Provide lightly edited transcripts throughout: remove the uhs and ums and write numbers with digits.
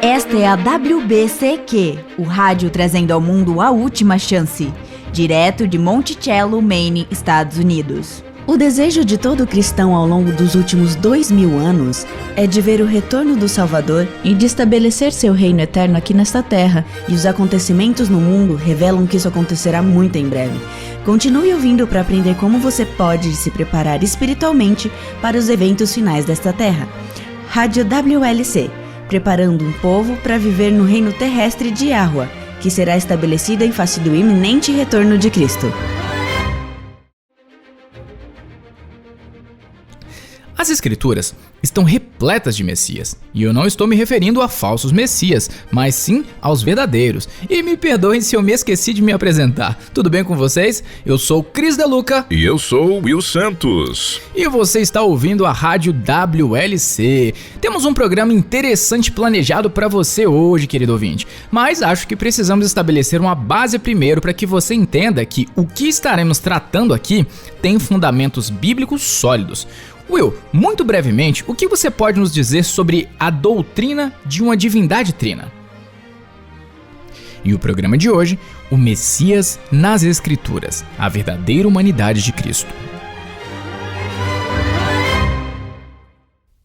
Esta é a WBCQ, o rádio trazendo ao mundo a última chance, direto de Monticello, Maine, Estados Unidos. O desejo de todo cristão ao longo dos últimos 2000 anos é de ver o retorno do Salvador e de estabelecer seu reino eterno aqui nesta terra, e os acontecimentos no mundo revelam que isso acontecerá muito em breve. Continue ouvindo para aprender como você pode se preparar espiritualmente para os eventos finais desta terra. Rádio WLC, preparando um povo para viver no reino terrestre de Yahweh, que será estabelecido em face do iminente retorno de Cristo. As Escrituras estão repletas de Messias, e eu não estou me referindo a falsos Messias, mas sim aos verdadeiros. E me perdoem se eu me esqueci de me apresentar. Tudo bem com vocês? Eu sou Cris Deluca. E eu sou Will Santos. E você está ouvindo a Rádio WLC. Temos um programa interessante planejado para você hoje, querido ouvinte. Mas acho que precisamos estabelecer uma base primeiro para que você entenda que o que estaremos tratando aqui tem fundamentos bíblicos sólidos. Will, muito brevemente, o que você pode nos dizer sobre a doutrina de uma divindade trina? E o programa de hoje, o Messias nas Escrituras, a verdadeira humanidade de Cristo.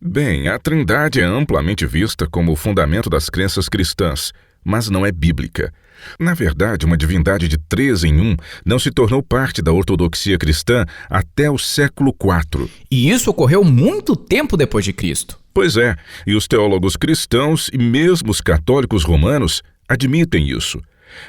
Bem, a Trindade é amplamente vista como o fundamento das crenças cristãs, mas não é bíblica. Na verdade, uma divindade de 3 em 1 não se tornou parte da ortodoxia cristã até o século IV. E isso ocorreu muito tempo depois de Cristo. Pois é, e os teólogos cristãos e mesmo os católicos romanos admitem isso.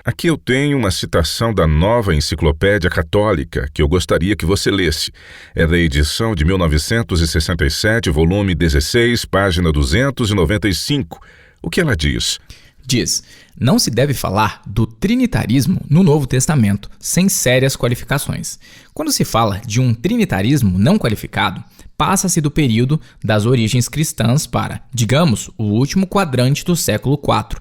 Aqui eu tenho uma citação da Nova Enciclopédia Católica que eu gostaria que você lesse. É da edição de 1967, volume 16, página 295. O que ela diz? Diz: não se deve falar do trinitarismo no Novo Testamento sem sérias qualificações. Quando se fala de um trinitarismo não qualificado, passa-se do período das origens cristãs para, digamos, o último quadrante do século IV.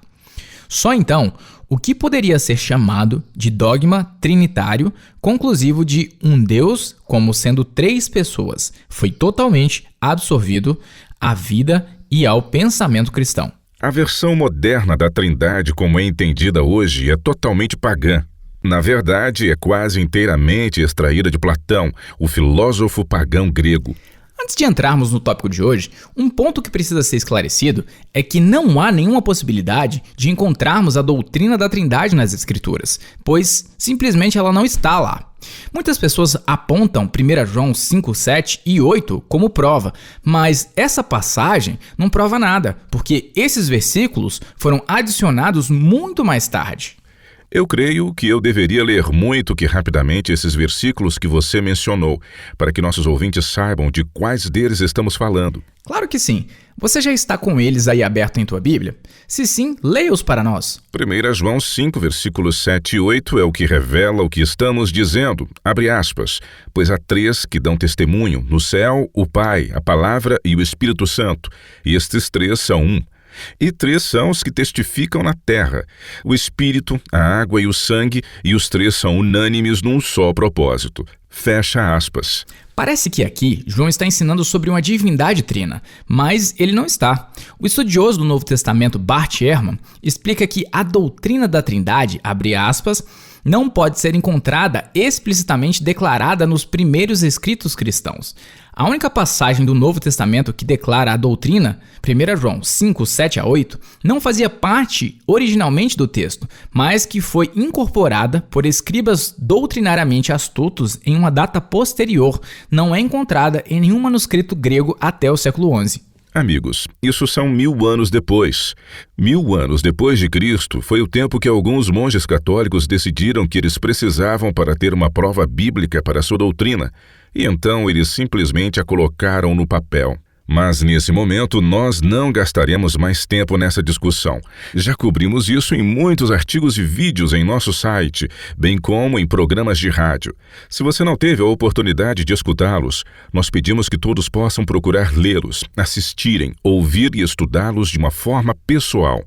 Só então, o que poderia ser chamado de dogma trinitário conclusivo de um Deus como sendo 3 pessoas foi totalmente absorvido à vida e ao pensamento cristão. A versão moderna da Trindade, como é entendida hoje, é totalmente pagã. Na verdade, é quase inteiramente extraída de Platão, o filósofo pagão grego. Antes de entrarmos no tópico de hoje, um ponto que precisa ser esclarecido é que não há nenhuma possibilidade de encontrarmos a doutrina da Trindade nas Escrituras, pois simplesmente ela não está lá. Muitas pessoas apontam 1 João 5, 7 e 8 como prova, mas essa passagem não prova nada, porque esses versículos foram adicionados muito mais tarde. Eu creio que eu deveria ler muito que rapidamente esses versículos que você mencionou, para que nossos ouvintes saibam de quais deles estamos falando. Claro que sim. Você já está com eles aí aberto em tua Bíblia? Se sim, leia-os para nós. 1 João 5, versículos 7 e 8 é o que revela o que estamos dizendo. Abre aspas. Pois há 3 que dão testemunho, no céu, o Pai, a Palavra e o Espírito Santo. E estes 3 são um. E 3 são os que testificam na terra, o Espírito, a água e o sangue, e os 3 são unânimes num só propósito. Fecha aspas. Parece que aqui João está ensinando sobre uma divindade trina, mas ele não está. O estudioso do Novo Testamento Bart Ehrman explica que a doutrina da Trindade, abre aspas, não pode ser encontrada explicitamente declarada nos primeiros escritos cristãos. A única passagem do Novo Testamento que declara a doutrina, 1 João 5, 7 a 8, não fazia parte originalmente do texto, mas que foi incorporada por escribas doutrinariamente astutos em uma data posterior, não é encontrada em nenhum manuscrito grego até o século XI. Amigos, isso são 1000 anos depois. 1000 anos depois de Cristo foi o tempo que alguns monges católicos decidiram que eles precisavam para ter uma prova bíblica para a sua doutrina, e então eles simplesmente a colocaram no papel. Mas nesse momento nós não gastaremos mais tempo nessa discussão. Já cobrimos isso em muitos artigos e vídeos em nosso site, bem como em programas de rádio. Se você não teve a oportunidade de escutá-los, nós pedimos que todos possam procurar lê-los, assistirem, ouvir e estudá-los de uma forma pessoal.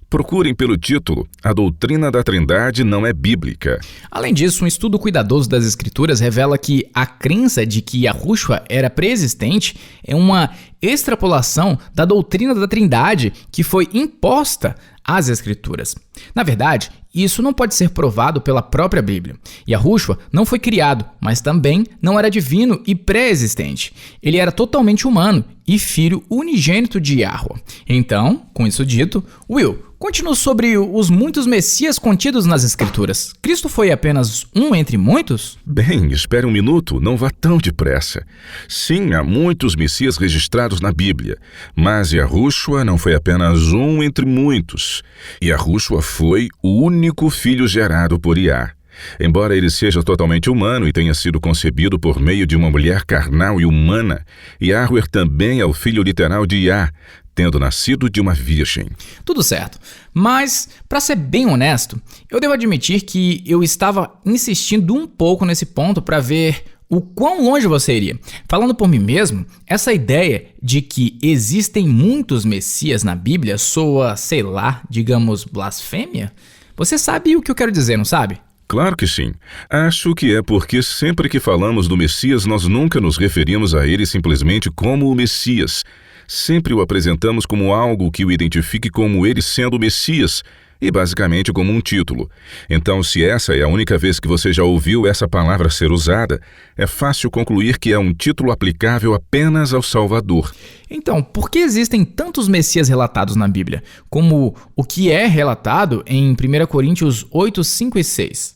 Procurem pelo título. A doutrina da Trindade não é bíblica. Além disso, um estudo cuidadoso das Escrituras revela que a crença de que Yahushua era pré-existente é uma extrapolação da doutrina da Trindade que foi imposta às Escrituras. Na verdade, isso não pode ser provado pela própria Bíblia. Yahushua não foi criado, mas também não era divino e pré-existente. Ele era totalmente humano e filho unigênito de Yahweh. Então, com isso dito, Will, conte-nos sobre os muitos messias contidos nas Escrituras. Cristo foi apenas um entre muitos? Bem, espere um minuto, não vá tão depressa. Sim, há muitos messias registrados na Bíblia, mas Yahushua não foi apenas um entre muitos. Yahushua foi o único filho gerado por Yah. Embora ele seja totalmente humano e tenha sido concebido por meio de uma mulher carnal e humana, Yahweh também é o filho literal de Yah, tendo nascido de uma virgem. Tudo certo, mas, para ser bem honesto, eu devo admitir que eu estava insistindo um pouco nesse ponto para ver o quão longe você iria. Falando por mim mesmo, essa ideia de que existem muitos messias na Bíblia soa, sei lá, digamos, blasfêmia? Você sabe o que eu quero dizer, não sabe? Claro que sim. Acho que é porque sempre que falamos do Messias, nós nunca nos referimos a ele simplesmente como o Messias. Sempre o apresentamos como algo que o identifique como ele sendo o Messias, e basicamente como um título. Então, se essa é a única vez que você já ouviu essa palavra ser usada, é fácil concluir que é um título aplicável apenas ao Salvador. Então, por que existem tantos messias relatados na Bíblia, como o que é relatado em 1 Coríntios 8, 5 e 6?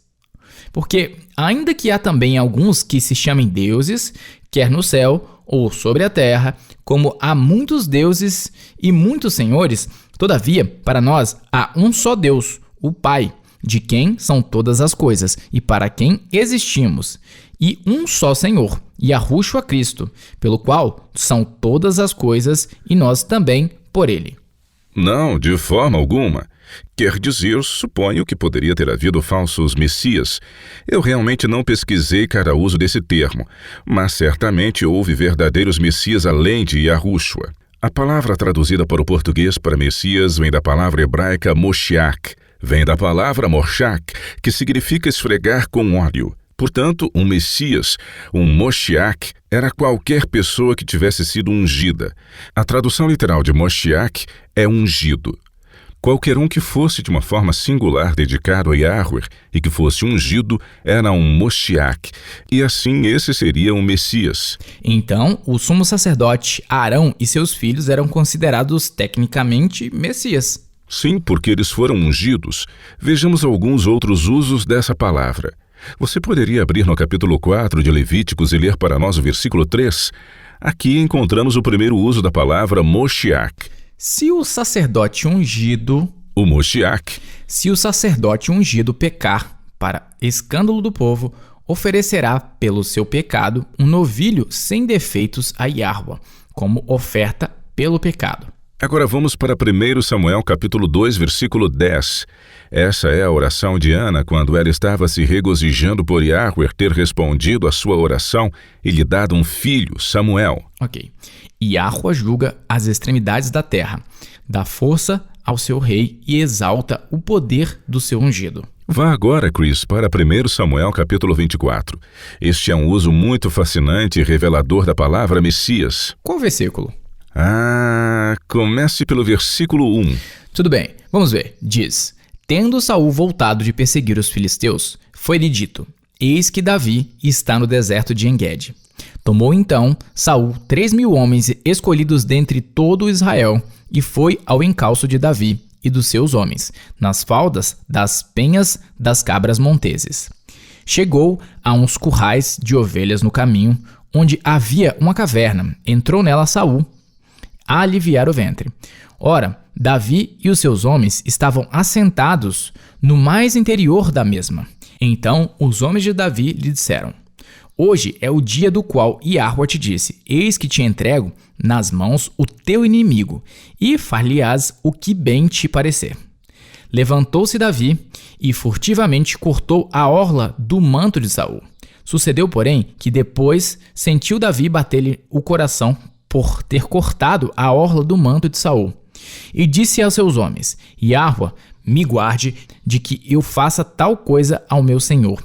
Porque, ainda que há também alguns que se chamem deuses, quer no céu ou sobre a terra, como há muitos deuses e muitos senhores, todavia, para nós há um só Deus, o Pai, de quem são todas as coisas e para quem existimos, e um só Senhor, Yahushua Cristo, pelo qual são todas as coisas e nós também por ele. Não, de forma alguma. Quer dizer, suponho que poderia ter havido falsos messias. Eu realmente não pesquisei cada uso desse termo, mas certamente houve verdadeiros messias além de Yahushua. A palavra traduzida para o português para Messias vem da palavra hebraica Moshiach, vem da palavra Morshach, que significa esfregar com óleo. Portanto, um Messias, um Moshiach, era qualquer pessoa que tivesse sido ungida. A tradução literal de Moshiach é ungido. Qualquer um que fosse de uma forma singular dedicado a Yahweh e que fosse ungido era um Moshiach, e assim esse seria um Messias. Então, o sumo sacerdote Arão e seus filhos eram considerados tecnicamente Messias. Sim, porque eles foram ungidos. Vejamos alguns outros usos dessa palavra. Você poderia abrir no capítulo 4 de Levíticos e ler para nós o versículo 3? Aqui encontramos o primeiro uso da palavra Moshiach. Se o sacerdote ungido... O Moshiach. Se o sacerdote ungido pecar, para escândalo do povo, oferecerá pelo seu pecado um novilho sem defeitos a Yahweh, como oferta pelo pecado. Agora vamos para 1 Samuel capítulo 2, versículo 10. Essa é a oração de Ana quando ela estava se regozijando por Yahweh ter respondido à sua oração e lhe dado um filho, Samuel. Ok. Yahweh julga as extremidades da terra, dá força ao seu rei e exalta o poder do seu ungido. Vá agora, Chris, para 1 Samuel capítulo 24. Este é um uso muito fascinante e revelador da palavra Messias. Qual versículo? Comece pelo versículo 1. Tudo bem, vamos ver. Diz: Tendo Saul voltado de perseguir os filisteus, foi-lhe dito: Eis que Davi está no deserto de En-Gede. Tomou então Saul 3.000 homens escolhidos dentre todo Israel e foi ao encalço de Davi e dos seus homens, nas faldas das penhas das cabras monteses. Chegou a uns currais de ovelhas no caminho, onde havia uma caverna. Entrou nela Saul a aliviar o ventre. Ora, Davi e os seus homens estavam assentados no mais interior da mesma. Então os homens de Davi lhe disseram: Hoje é o dia do qual Yahweh te disse: Eis que te entrego nas mãos o teu inimigo, e far-lhe-ás o que bem te parecer. Levantou-se Davi e furtivamente cortou a orla do manto de Saul. Sucedeu, porém, que depois sentiu Davi bater-lhe o coração por ter cortado a orla do manto de Saul. E disse aos seus homens: Yahua me guarde de que eu faça tal coisa ao meu senhor,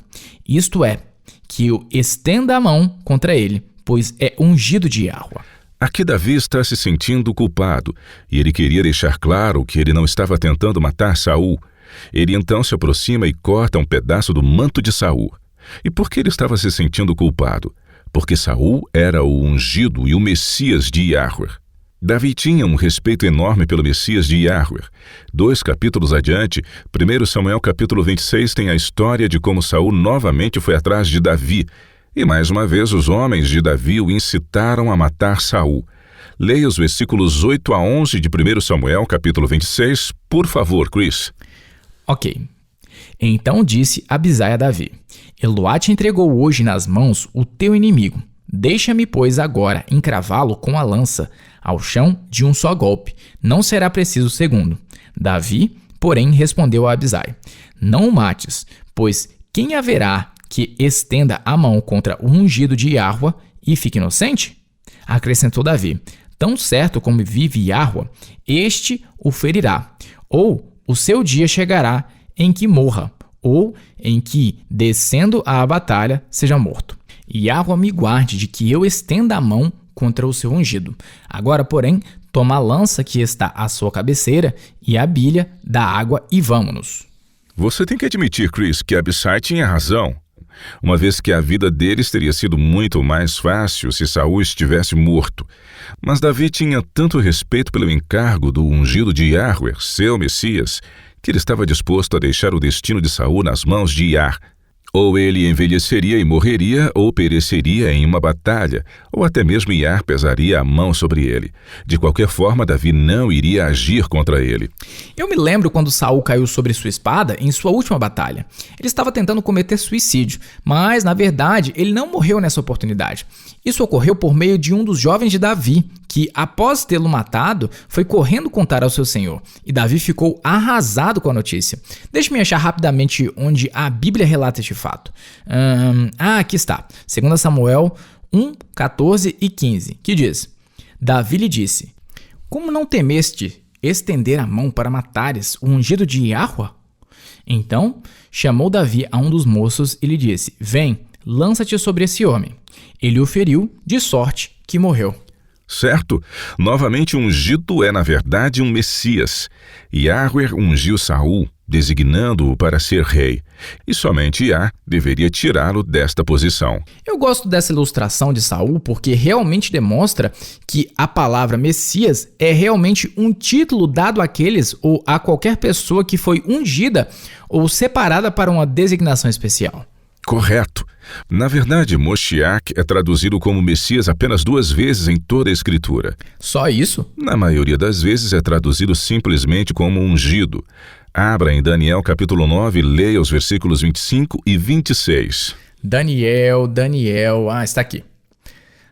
isto é, que eu estenda a mão contra ele, pois é ungido de Yahua. Aqui Davi está se sentindo culpado, e ele queria deixar claro que ele não estava tentando matar Saul. Ele então se aproxima e corta um pedaço do manto de Saul. E por que ele estava se sentindo culpado? Porque Saul era o ungido e o Messias de Yahweh. Davi tinha um respeito enorme pelo Messias de Yahweh. 2 capítulos adiante, 1 Samuel capítulo 26 tem a história de como Saul novamente foi atrás de Davi. E mais uma vez os homens de Davi o incitaram a matar Saul. Leia os versículos 8 a 11 de 1 Samuel capítulo 26, por favor, Chris. Ok. Então disse Abisai a Davi: Eloá te entregou hoje nas mãos o teu inimigo. Deixa-me, pois, agora encravá-lo com a lança ao chão de um só golpe. Não será preciso segundo. Davi, porém, respondeu a Abisai: Não o mates, pois quem haverá que estenda a mão contra o ungido de Yahua e fique inocente? Acrescentou Davi: Tão certo como vive Yahua, este o ferirá, ou o seu dia chegará em que morra, ou em que, descendo à batalha, seja morto. Yahua me guarde de que eu estenda a mão contra o seu ungido. Agora, porém, toma a lança que está à sua cabeceira e a bilha da água e vamo-nos. Você tem que admitir, Chris, que Abisai tinha razão, uma vez que a vida deles teria sido muito mais fácil se Saul estivesse morto. Mas Davi tinha tanto respeito pelo encargo do ungido de Yahweh, seu Messias, que ele estava disposto a deixar o destino de Saul nas mãos de Yah. Ou ele envelheceria e morreria, ou pereceria em uma batalha, ou até mesmo Yah pesaria a mão sobre ele. De qualquer forma, Davi não iria agir contra ele. Eu me lembro quando Saul caiu sobre sua espada em sua última batalha. Ele estava tentando cometer suicídio, mas, na verdade, ele não morreu nessa oportunidade. Isso ocorreu por meio de um dos jovens de Davi, que, após tê-lo matado, foi correndo contar ao seu senhor. E Davi ficou arrasado com a notícia. Deixe-me achar rapidamente onde a Bíblia relata este fato. Aqui está. 2 Samuel 1, 14 e 15, que diz: Davi lhe disse: Como não temeste estender a mão para matares o ungido de Yahua? Então chamou Davi a um dos moços e lhe disse: Vem, lança-te sobre esse homem. Ele o feriu, de sorte que morreu. Certo? Novamente, ungido é, na verdade, um Messias. Yahweh ungiu Saul, designando-o para ser rei. E somente Yah deveria tirá-lo desta posição. Eu gosto dessa ilustração de Saul porque realmente demonstra que a palavra Messias é realmente um título dado àqueles ou a qualquer pessoa que foi ungida ou separada para uma designação especial. Correto. Na verdade, Moshiach é traduzido como Messias apenas 2 vezes em toda a Escritura. Só isso? Na maioria das vezes é traduzido simplesmente como ungido. Abra em Daniel capítulo 9 e leia os versículos 25 e 26. Daniel, está aqui.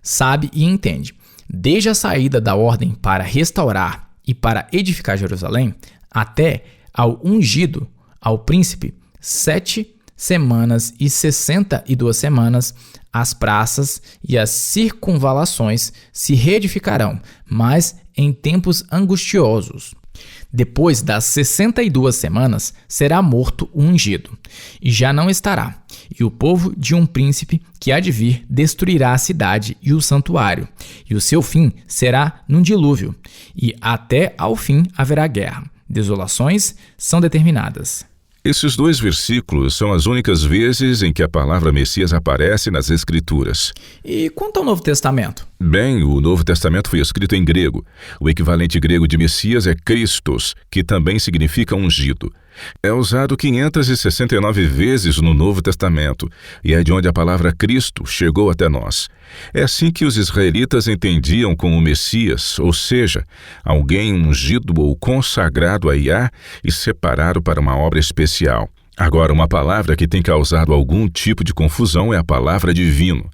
Sabe e entende. Desde a saída da ordem para restaurar e para edificar Jerusalém, até ao ungido, ao príncipe, 7 semanas e 62 semanas, as praças e as circunvalações se reedificarão, mas em tempos angustiosos. Depois das 62 semanas, será morto o ungido, e já não estará. E o povo de um príncipe que há de vir destruirá a cidade e o santuário, e o seu fim será num dilúvio, e até ao fim haverá guerra. Desolações são determinadas. Esses 2 versículos são as únicas vezes em que a palavra Messias aparece nas Escrituras. E quanto ao Novo Testamento? Bem, o Novo Testamento foi escrito em grego. O equivalente grego de Messias é Christos, que também significa ungido. É usado 569 vezes no Novo Testamento, e é de onde a palavra Cristo chegou até nós. É assim que os israelitas entendiam como Messias, ou seja, alguém ungido ou consagrado a Yah e separado para uma obra especial. Agora, uma palavra que tem causado algum tipo de confusão é a palavra divino.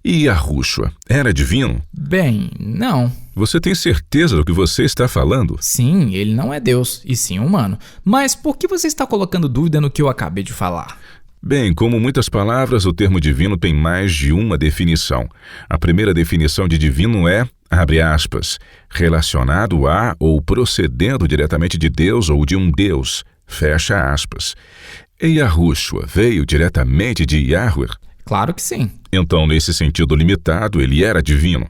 E Yahushua era divino? Bem, não. Você tem certeza do que você está falando? Sim, ele não é Deus, e sim humano. Mas por que você está colocando dúvida no que eu acabei de falar? Bem, como muitas palavras, o termo divino tem mais de uma definição. A primeira definição de divino é, abre aspas, relacionado a ou procedendo diretamente de Deus ou de um Deus, fecha aspas. E Yahushua veio diretamente de Yahweh? Claro que sim. Então, nesse sentido limitado, ele era divino.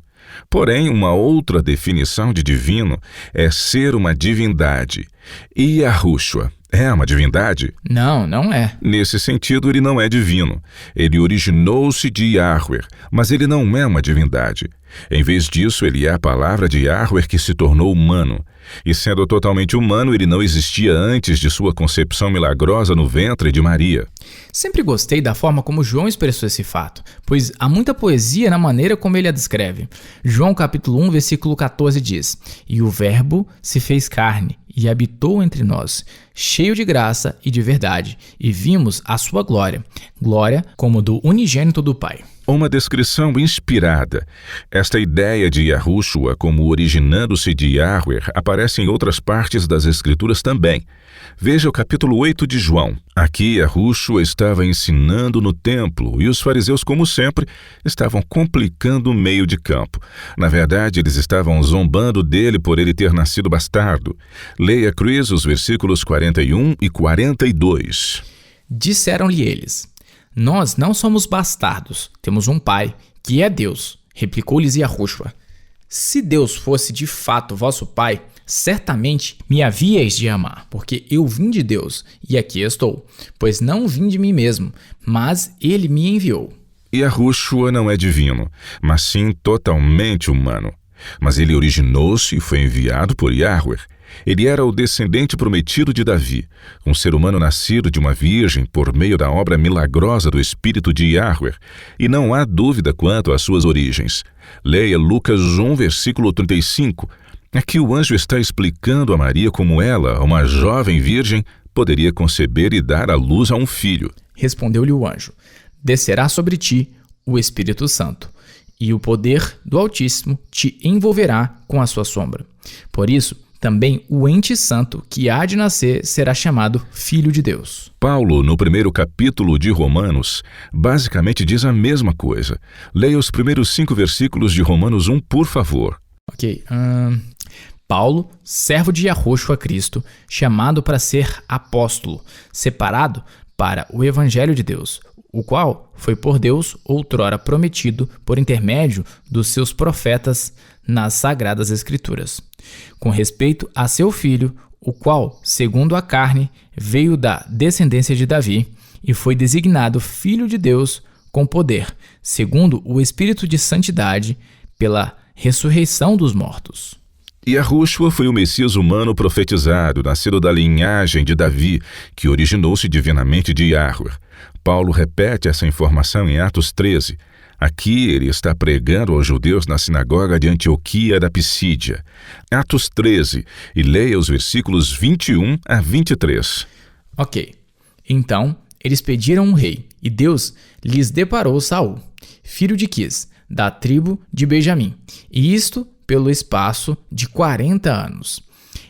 Porém, uma outra definição de divino é ser uma divindade. E Yahushua é uma divindade? Não, não é. Nesse sentido, ele não é divino. Ele originou-se de Yahweh, mas ele não é uma divindade. Em vez disso, ele é a palavra de Yahweh que se tornou humano. E sendo totalmente humano, ele não existia antes de sua concepção milagrosa no ventre de Maria. Sempre gostei da forma como João expressou esse fato, pois há muita poesia na maneira como ele a descreve. João capítulo 1, versículo 14 diz: "E o Verbo se fez carne e habitou entre nós, cheio de graça e de verdade, e vimos a sua glória, glória como do unigênito do Pai." Uma descrição inspirada. Esta ideia de Yahushua como originando-se de Yahweh aparece em outras partes das Escrituras também. Veja o capítulo 8 de João. Aqui Yahushua estava ensinando no templo e os fariseus, como sempre, estavam complicando o meio de campo. Na verdade, eles estavam zombando dele por ele ter nascido bastardo. Leia, Chris, os versículos 41 e 42. Disseram-lhe eles: "Nós não somos bastardos, temos um pai, que é Deus." Replicou-lhes Yahushua: "Se Deus fosse de fato vosso pai, certamente me havíeis de amar, porque eu vim de Deus, e aqui estou, pois não vim de mim mesmo, mas ele me enviou." Yahushua não é divino, mas sim totalmente humano. Mas ele originou-se e foi enviado por Yahweh. Ele era o descendente prometido de Davi, um ser humano nascido de uma virgem por meio da obra milagrosa do Espírito de Yahweh, e não há dúvida quanto às suas origens. Leia Lucas 1, versículo 35. Aqui o anjo está explicando a Maria como ela, uma jovem virgem, poderia conceber e dar à luz a um filho. Respondeu-lhe o anjo: "Descerá sobre ti o Espírito Santo, e o poder do Altíssimo te envolverá com a sua sombra. Por isso, também o ente santo que há de nascer será chamado Filho de Deus." Paulo, no primeiro capítulo de Romanos, basicamente diz a mesma coisa. Leia os primeiros 5 versículos de Romanos 1, por favor. Ok. Paulo, servo de Yahushua Cristo, chamado para ser apóstolo, separado para o Evangelho de Deus, o qual foi por Deus outrora prometido por intermédio dos seus profetas nas Sagradas Escrituras, com respeito a seu filho, o qual, segundo a carne, veio da descendência de Davi e foi designado Filho de Deus com poder, segundo o Espírito de Santidade, pela ressurreição dos mortos. Yahushua foi o Messias humano profetizado, nascido da linhagem de Davi, que originou-se divinamente de Yahweh. Paulo repete essa informação em Atos 13. Aqui ele está pregando aos judeus na sinagoga de Antioquia da Pisídia. Atos 13, e leia os versículos 21 a 23. Ok. Então, eles pediram um rei, e Deus lhes deparou Saul, filho de Quis, da tribo de Benjamim, e isto pelo espaço de 40 anos.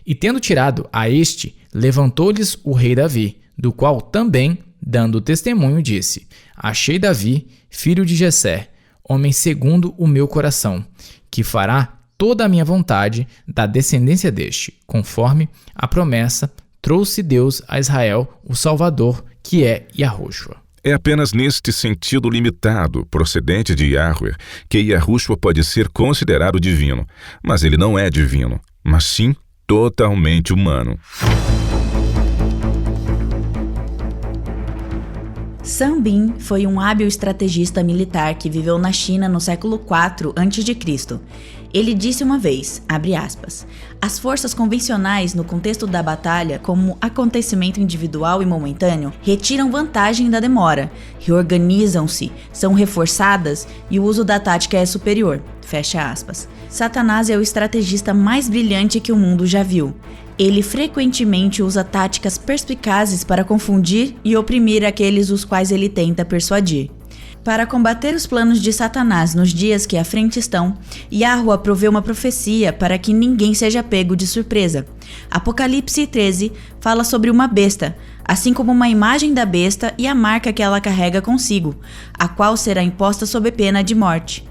E tendo tirado a este, levantou-lhes o rei Davi, do qual também, dando testemunho, disse: "Achei Davi, filho de Jessé, homem segundo o meu coração, que fará toda a minha vontade da descendência deste, conforme a promessa trouxe Deus a Israel o Salvador, que é Yahushua." É apenas neste sentido limitado, procedente de Yahweh, que Yahushua pode ser considerado divino. Mas ele não é divino, mas sim totalmente humano. Sun Bin foi um hábil estrategista militar que viveu na China no século IV a.C. Ele disse uma vez, abre aspas, "As forças convencionais no contexto da batalha, como acontecimento individual e momentâneo, retiram vantagem da demora, reorganizam-se, são reforçadas e o uso da tática é superior." Fecha aspas. Satanás é o estrategista mais brilhante que o mundo já viu. Ele frequentemente usa táticas perspicazes para confundir e oprimir aqueles os quais ele tenta persuadir. Para combater os planos de Satanás nos dias que à frente estão, Yahua proveu uma profecia para que ninguém seja pego de surpresa. Apocalipse 13 fala sobre uma besta, assim como uma imagem da besta e a marca que ela carrega consigo, a qual será imposta sob pena de morte.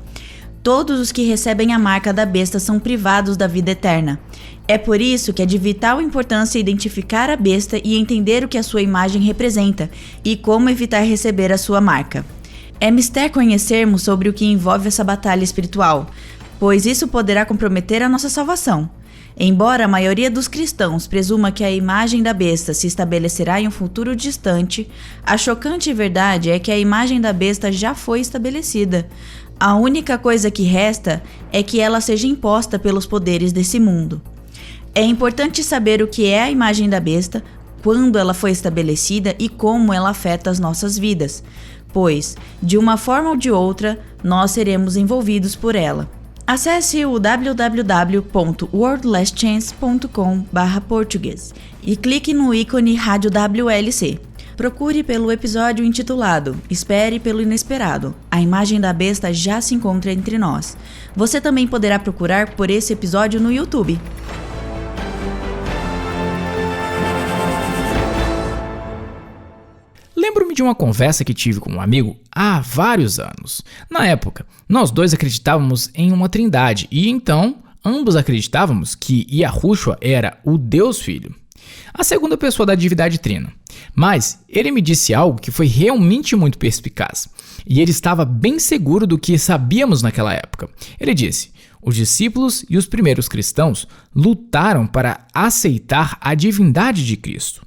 Todos os que recebem a marca da besta são privados da vida eterna. É por isso que é de vital importância identificar a besta e entender o que a sua imagem representa e como evitar receber a sua marca. É mister conhecermos sobre o que envolve essa batalha espiritual, pois isso poderá comprometer a nossa salvação. Embora a maioria dos cristãos presuma que a imagem da besta se estabelecerá em um futuro distante, a chocante verdade é que a imagem da besta já foi estabelecida. A única coisa que resta é que ela seja imposta pelos poderes desse mundo. É importante saber o que é a imagem da besta, quando ela foi estabelecida e como ela afeta as nossas vidas, pois, de uma forma ou de outra, nós seremos envolvidos por ela. Acesse o www.worldlastchance.com/português e clique no ícone Rádio WLC. Procure pelo episódio intitulado Espere pelo Inesperado. A imagem da besta já se encontra entre nós. Você também poderá procurar por esse episódio no YouTube. Lembro-me de uma conversa que tive com um amigo há vários anos. Na época, nós dois acreditávamos em uma trindade e então ambos acreditávamos que Yahushua era o Deus Filho, a segunda pessoa da divindade trina. Mas ele me disse algo que foi realmente muito perspicaz e ele estava bem seguro do que sabíamos naquela época. Ele disse: os discípulos e os primeiros cristãos lutaram para aceitar a divindade de Cristo.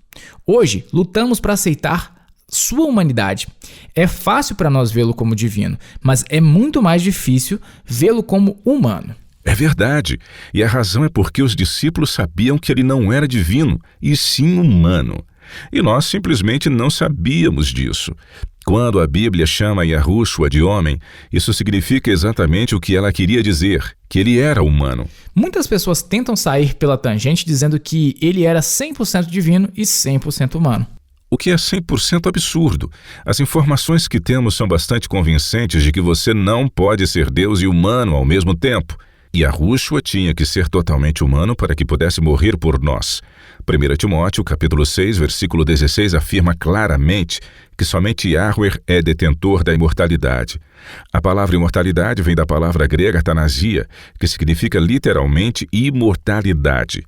Hoje, lutamos para aceitar sua humanidade. É fácil para nós vê-lo como divino, mas é muito mais difícil vê-lo como humano. É verdade, e a razão é porque os discípulos sabiam que ele não era divino, e sim humano. E nós simplesmente não sabíamos disso. Quando a Bíblia chama Yahushua de homem, isso significa exatamente o que ela queria dizer, que ele era humano. Muitas pessoas tentam sair pela tangente dizendo que ele era 100% divino e 100% humano. O que é 100% absurdo. As informações que temos são bastante convincentes de que você não pode ser Deus e humano ao mesmo tempo. Yahushua tinha que ser totalmente humano para que pudesse morrer por nós. 1 Timóteo, capítulo 6, versículo 16, afirma claramente que somente Yahweh é detentor da imortalidade. A palavra imortalidade vem da palavra grega thanasia, que significa literalmente imortalidade.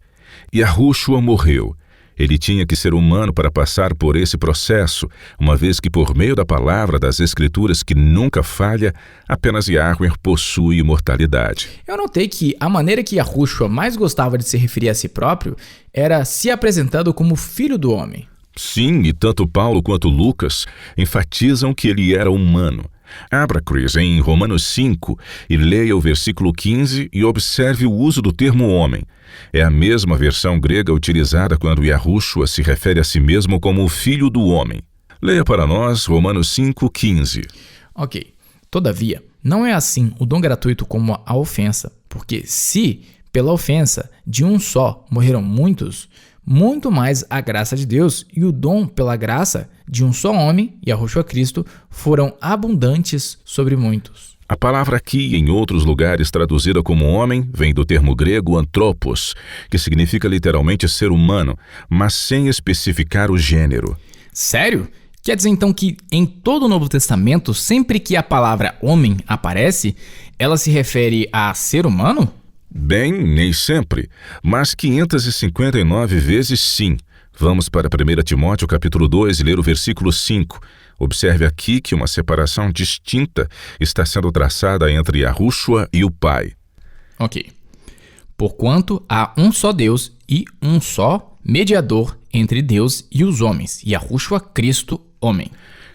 Yahushua morreu. Ele tinha que ser humano para passar por esse processo, uma vez que por meio da palavra das Escrituras que nunca falha, apenas Yahweh possui imortalidade. Eu notei que a maneira que Yahushua mais gostava de se referir a si próprio era se apresentando como filho do homem. Sim, e tanto Paulo quanto Lucas enfatizam que ele era humano. Abra, Chris, em Romanos 5 e leia o versículo 15 e observe o uso do termo homem. É a mesma versão grega utilizada quando Yahushua se refere a si mesmo como o filho do homem. Leia para nós Romanos 5:15. Ok. Todavia, não é assim o dom gratuito como a ofensa, porque se, pela ofensa de um só morreram muitos, muito mais a graça de Deus e o dom pela graça de um só homem, Yahushua Cristo, foram abundantes sobre muitos. A palavra aqui, em outros lugares traduzida como homem, vem do termo grego anthropos, que significa literalmente ser humano, mas sem especificar o gênero. Sério? Quer dizer então que em todo o Novo Testamento, sempre que a palavra homem aparece, ela se refere a ser humano? Bem, nem sempre, mas 559 vezes sim. Vamos para 1 Timóteo capítulo 2 e ler o versículo 5. Observe aqui que uma separação distinta está sendo traçada entre Yahushua e o Pai. Ok. Porquanto há um só Deus e um só mediador entre Deus e os homens, Yahushua Cristo, homem.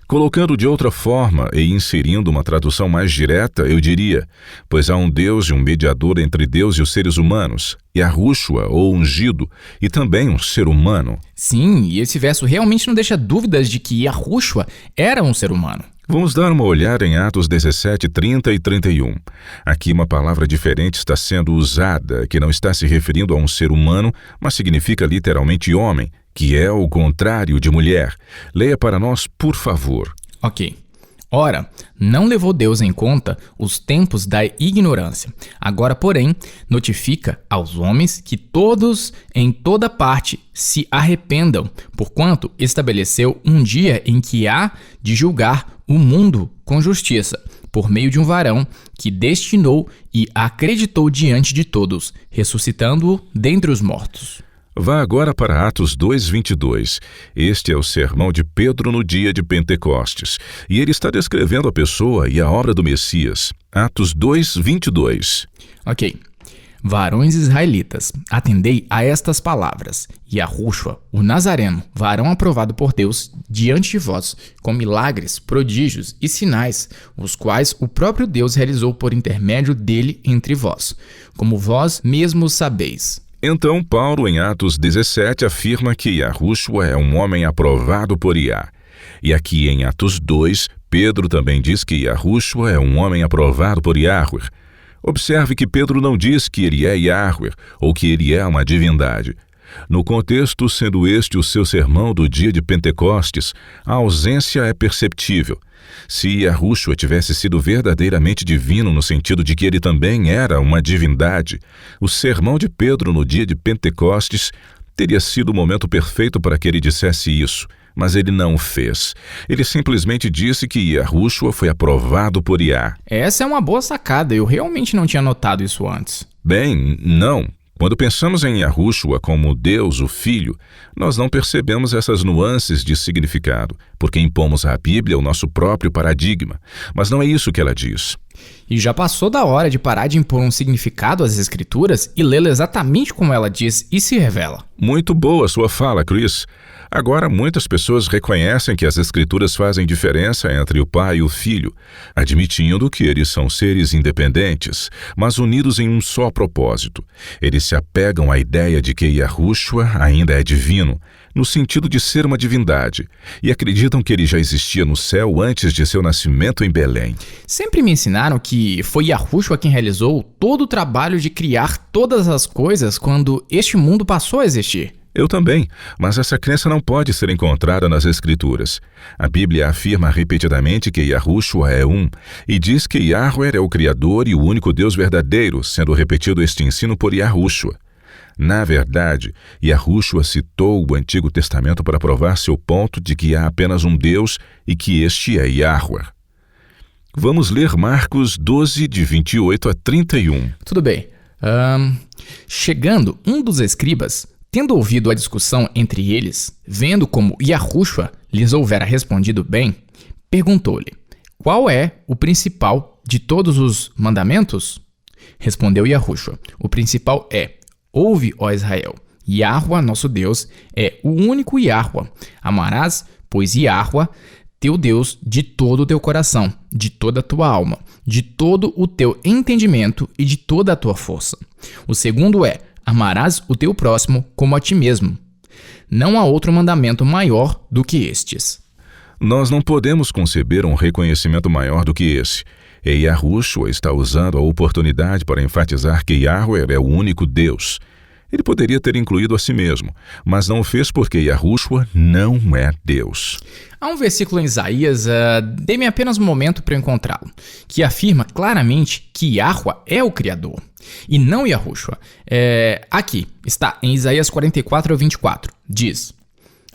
Colocando de outra forma e inserindo uma tradução mais direta, eu diria: pois há um Deus e um mediador entre Deus e os seres humanos, Yahushua, ou ungido, e também um ser humano. Sim, e esse verso realmente não deixa dúvidas de que Yahushua era um ser humano. Vamos dar uma olhada em Atos 17, 30 e 31. Aqui uma palavra diferente está sendo usada, que não está se referindo a um ser humano, mas significa literalmente homem, que é o contrário de mulher. Leia para nós, por favor. Ok. Ora, não levou Deus em conta os tempos da ignorância. Agora, porém, notifica aos homens que todos, em toda parte, se arrependam, porquanto estabeleceu um dia em que há de julgar o mundo com justiça, por meio de um varão que destinou e acreditou diante de todos, ressuscitando-o dentre os mortos. Vá agora para Atos 2:22. Este é o sermão de Pedro no dia de Pentecostes, e ele está descrevendo a pessoa e a obra do Messias. Atos 2:22. Ok. Varões israelitas, atendei a estas palavras. Yahushua, o Nazareno, varão aprovado por Deus diante de vós, com milagres, prodígios e sinais, os quais o próprio Deus realizou por intermédio dele entre vós, como vós mesmos sabeis. Então, Paulo, em Atos 17, afirma que Yahushua é um homem aprovado por Iá. E aqui em Atos 2, Pedro também diz que Yahushua é um homem aprovado por Yahweh. Observe que Pedro não diz que ele é Yahweh ou que ele é uma divindade. No contexto, sendo este o seu sermão do dia de Pentecostes, a ausência é perceptível. Se Yahushua tivesse sido verdadeiramente divino no sentido de que ele também era uma divindade, o sermão de Pedro no dia de Pentecostes teria sido o momento perfeito para que ele dissesse isso, mas ele não o fez. Ele simplesmente disse que Yahushua foi aprovado por Iá. Essa é uma boa sacada, eu realmente não tinha notado isso antes. Bem, não. Quando pensamos em Yahushua como Deus, o Filho, nós não percebemos essas nuances de significado, porque impomos à Bíblia o nosso próprio paradigma. Mas não é isso que ela diz. E já passou da hora de parar de impor um significado às Escrituras e lê-la exatamente como ela diz e se revela. Muito boa sua fala, Chris. Agora, muitas pessoas reconhecem que as Escrituras fazem diferença entre o Pai e o Filho, admitindo que eles são seres independentes, mas unidos em um só propósito. Eles se apegam à ideia de que Yahushua ainda é divino, no sentido de ser uma divindade, e acreditam que ele já existia no céu antes de seu nascimento em Belém. Sempre me ensinaram que foi Yahushua quem realizou todo o trabalho de criar todas as coisas quando este mundo passou a existir. Eu também, mas essa crença não pode ser encontrada nas Escrituras. A Bíblia afirma repetidamente que Yahushua é um, e diz que Yahweh é o Criador e o único Deus verdadeiro, sendo repetido este ensino por Yahushua. Na verdade, Yahushua citou o Antigo Testamento para provar seu ponto de que há apenas um Deus e que este é Yahweh. Vamos ler Marcos 12, de 28 a 31. Tudo bem. Chegando um dos escribas, tendo ouvido a discussão entre eles, vendo como Yahushua lhes houvera respondido bem, perguntou-lhe: qual é o principal de todos os mandamentos? Respondeu Yahushua: o principal é: ouve, ó Israel, Yahuwah, nosso Deus, é o único Yahuwah. Amarás, pois, Yahuwah, teu Deus, de todo o teu coração, de toda a tua alma, de todo o teu entendimento e de toda a tua força. O segundo é: amarás o teu próximo como a ti mesmo. Não há outro mandamento maior do que estes. Nós não podemos conceber um reconhecimento maior do que esse. E Yahushua está usando a oportunidade para enfatizar que Yahweh é o único Deus. Ele poderia ter incluído a si mesmo, mas não o fez porque Yahushua não é Deus. Há um versículo em Isaías, dê-me apenas um momento para encontrá-lo, que afirma claramente que Yahuwah é o Criador, e não Yahushua. Aqui, está em Isaías 44, 24, diz: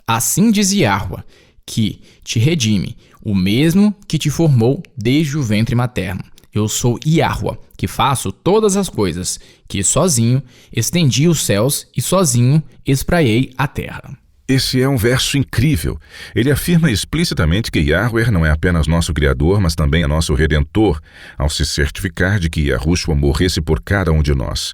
assim diz Yahuwah, que te redime, o mesmo que te formou desde o ventre materno. Eu sou Yahuwah, que faço todas as coisas, que sozinho estendi os céus e sozinho espraiei a terra. Esse é um verso incrível. Ele afirma explicitamente que Yahweh não é apenas nosso Criador, mas também é nosso Redentor, ao se certificar de que Yahushua morresse por cada um de nós.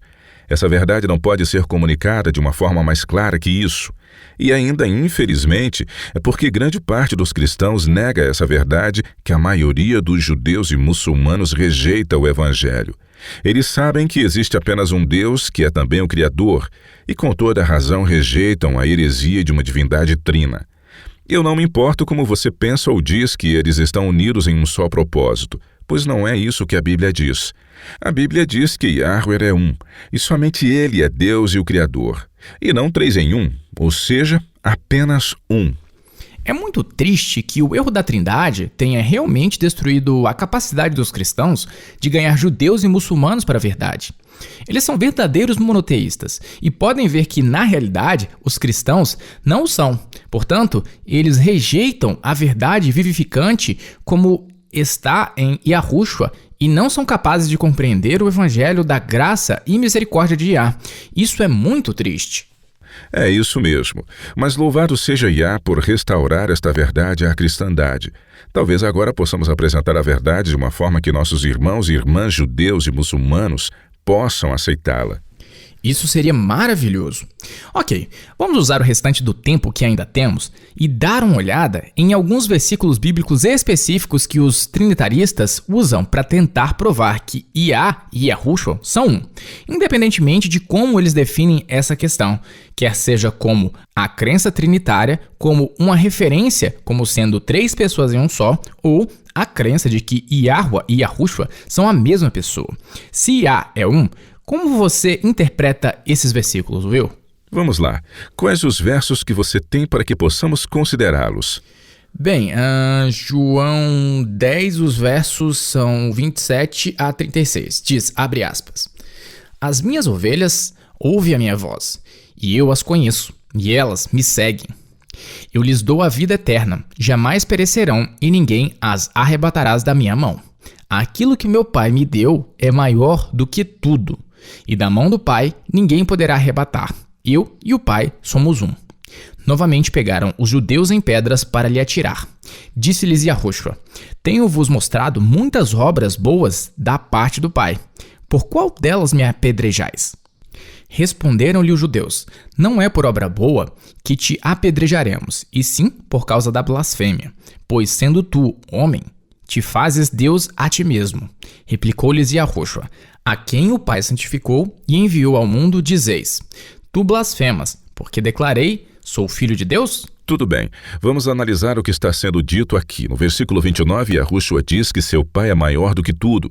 Essa verdade não pode ser comunicada de uma forma mais clara que isso. E ainda, infelizmente, é porque grande parte dos cristãos nega essa verdade que a maioria dos judeus e muçulmanos rejeita o Evangelho. Eles sabem que existe apenas um Deus, que é também o Criador, e com toda razão rejeitam a heresia de uma divindade trina. Eu não me importo como você pensa ou diz que eles estão unidos em um só propósito, pois não é isso que a Bíblia diz. A Bíblia diz que Yahweh é um, e somente Ele é Deus e o Criador, e não 3 em 1, ou seja, apenas um. É muito triste que o erro da Trindade tenha realmente destruído a capacidade dos cristãos de ganhar judeus e muçulmanos para a verdade. Eles são verdadeiros monoteístas e podem ver que, na realidade, os cristãos não o são. Portanto, eles rejeitam a verdade vivificante como está em Yahushua e não são capazes de compreender o evangelho da graça e misericórdia de Yah. Isso é muito triste. É isso mesmo. Mas louvado seja Yah por restaurar esta verdade à cristandade. Talvez agora possamos apresentar a verdade de uma forma que nossos irmãos e irmãs judeus e muçulmanos possam aceitá-la. Isso seria maravilhoso. Ok, vamos usar o restante do tempo que ainda temos e dar uma olhada em alguns versículos bíblicos específicos que os trinitaristas usam para tentar provar que Yah e Yahushua são um, independentemente de como eles definem essa questão, quer seja como a crença trinitária, como uma referência como sendo 3 pessoas em um só, ou a crença de que Yahweh e Yahushua são a mesma pessoa. Se Yah é um, como você interpreta esses versículos, Will? Vamos lá. Quais os versos que você tem para que possamos considerá-los? Bem, João 10, os versos são 27 a 36. Diz, abre aspas, as minhas ovelhas ouvem a minha voz, e eu as conheço, e elas me seguem. Eu lhes dou a vida eterna, jamais perecerão, e ninguém as arrebatará da minha mão. Aquilo que meu Pai me deu é maior do que tudo, e da mão do Pai ninguém poderá arrebatar. Eu e o Pai somos um. Novamente pegaram os judeus em pedras para lhe atirar. Disse-lhes Yahushua, tenho-vos mostrado muitas obras boas da parte do Pai. Por qual delas me apedrejais? Responderam-lhe os judeus, não é por obra boa que te apedrejaremos, e sim por causa da blasfêmia, pois sendo tu homem, te fazes Deus a ti mesmo. Replicou-lhes Yahushua, a quem o Pai santificou e enviou ao mundo, dizeis, tu blasfemas, porque declarei, sou filho de Deus? Tudo bem, vamos analisar o que está sendo dito aqui. No versículo 29, Yahushua diz que seu Pai é maior do que tudo.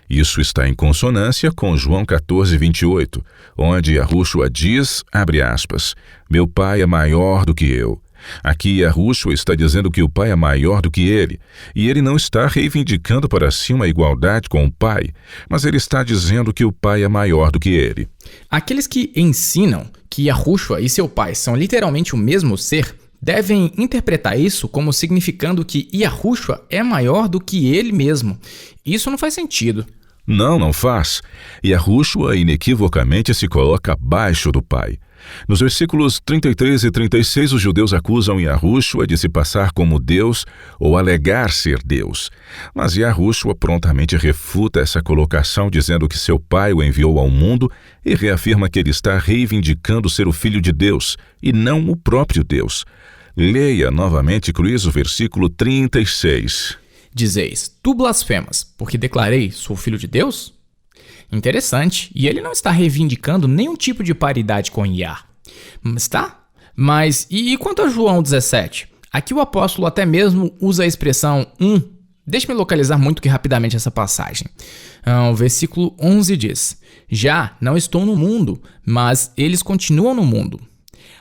Isso está em consonância com João 14, 28, onde Yahushua diz, abre aspas, meu Pai é maior do que eu. Aqui Yahushua está dizendo que o Pai é maior do que ele, e ele não está reivindicando para si uma igualdade com o Pai, mas ele está dizendo que o Pai é maior do que ele. Aqueles que ensinam que Yahushua e seu Pai são literalmente o mesmo ser, devem interpretar isso como significando que Yahushua é maior do que ele mesmo. Isso não faz sentido. Não faz. Yahushua inequivocamente se coloca abaixo do Pai. Nos versículos 33 e 36, os judeus acusam Yahushua de se passar como Deus ou alegar ser Deus. Mas Yahushua prontamente refuta essa colocação, dizendo que seu Pai o enviou ao mundo e reafirma que ele está reivindicando ser o Filho de Deus e não o próprio Deus. Leia novamente, Cruz, o versículo 36. Dizeis, tu blasfemas, porque declarei, sou filho de Deus? Interessante, e ele não está reivindicando nenhum tipo de paridade com Yah. Está? Mas e quanto a João 17? Aqui o apóstolo até mesmo usa a expressão um. Deixe-me localizar muito que rapidamente essa passagem. O versículo 11 diz, já não estou no mundo, mas eles continuam no mundo.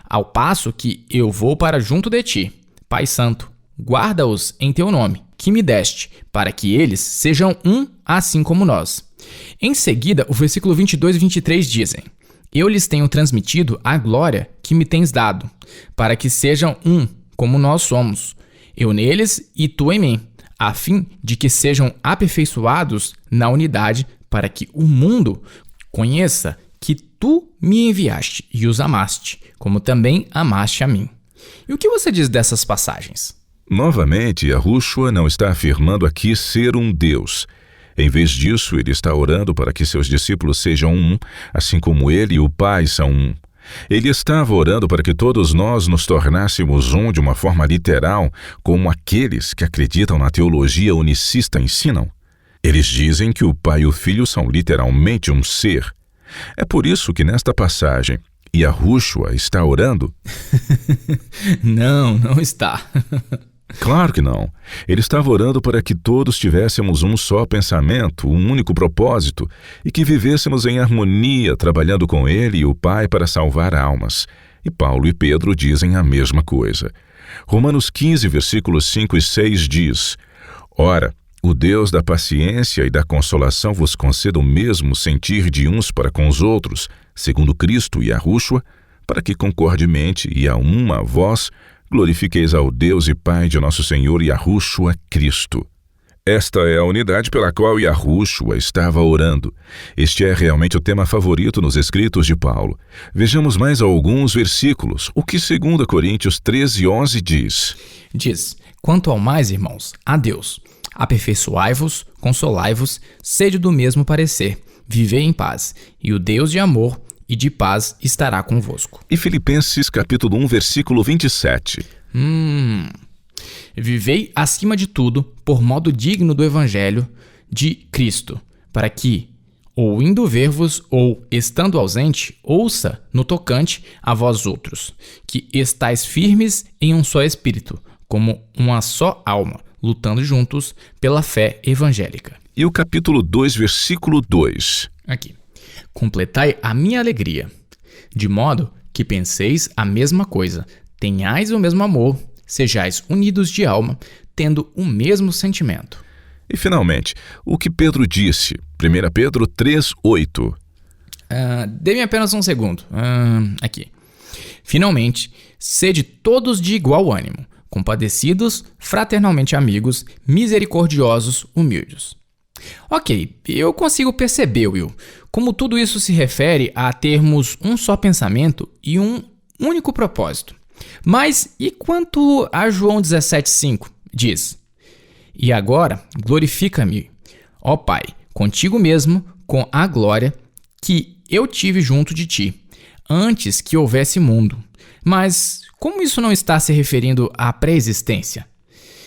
Ao passo que eu vou para junto de ti, Pai Santo, guarda-os em teu nome, que me deste, para que eles sejam um assim como nós. Em seguida, o versículo 22 e 23 dizem, eu lhes tenho transmitido a glória que me tens dado, para que sejam um como nós somos, eu neles e tu em mim, a fim de que sejam aperfeiçoados na unidade, para que o mundo conheça que tu me enviaste e os amaste, como também amaste a mim. E o que você diz dessas passagens? Novamente, Yahushua não está afirmando aqui ser um Deus. Em vez disso, ele está orando para que seus discípulos sejam um, assim como ele e o Pai são um. Ele estava orando para que todos nós nos tornássemos um de uma forma literal, como aqueles que acreditam na teologia unicista ensinam. Eles dizem que o Pai e o Filho são literalmente um ser. É por isso que nesta passagem, Yahushua está orando? Não está. Claro que não. Ele estava orando para que todos tivéssemos um só pensamento, um único propósito, e que vivêssemos em harmonia, trabalhando com ele e o Pai para salvar almas. E Paulo e Pedro dizem a mesma coisa. Romanos 15, versículos 5 e 6 diz: Ora, o Deus da paciência e da consolação vos conceda o mesmo sentir de uns para com os outros, segundo Cristo e Yahushua, para que concordemente e a uma voz glorifiqueis ao Deus e Pai de nosso Senhor Yahushua Cristo. Esta é a unidade pela qual Yahushua estava orando. Este é realmente o tema favorito nos escritos de Paulo. Vejamos mais alguns versículos. O que 2 Coríntios 13:11 diz? Diz: Quanto ao mais, irmãos, a Deus, aperfeiçoai-vos, consolai-vos, sede do mesmo parecer, vivei em paz, e o Deus de amor e de paz estará convosco. E Filipenses capítulo 1, versículo 27. Vivei acima de tudo por modo digno do evangelho de Cristo, para que, ou indo ver-vos, ou estando ausente, ouça no tocante a vós outros, que estáis firmes em um só espírito, como uma só alma, lutando juntos pela fé evangélica. E o capítulo 2, versículo 2. Aqui. Completai a minha alegria, de modo que penseis a mesma coisa, tenhais o mesmo amor, sejais unidos de alma, tendo o mesmo sentimento. E finalmente, o que Pedro disse, 1 Pedro 3:8. Dê-me apenas um segundo. Aqui. Finalmente, sede todos de igual ânimo, compadecidos, fraternalmente amigos, misericordiosos, humildes. Ok, eu consigo perceber, Will, como tudo isso se refere a termos um só pensamento e um único propósito. Mas e quanto a João 17,5? Diz: E agora glorifica-me, ó Pai, contigo mesmo, com a glória que eu tive junto de ti, antes que houvesse mundo. Mas como isso não está se referindo à pré-existência?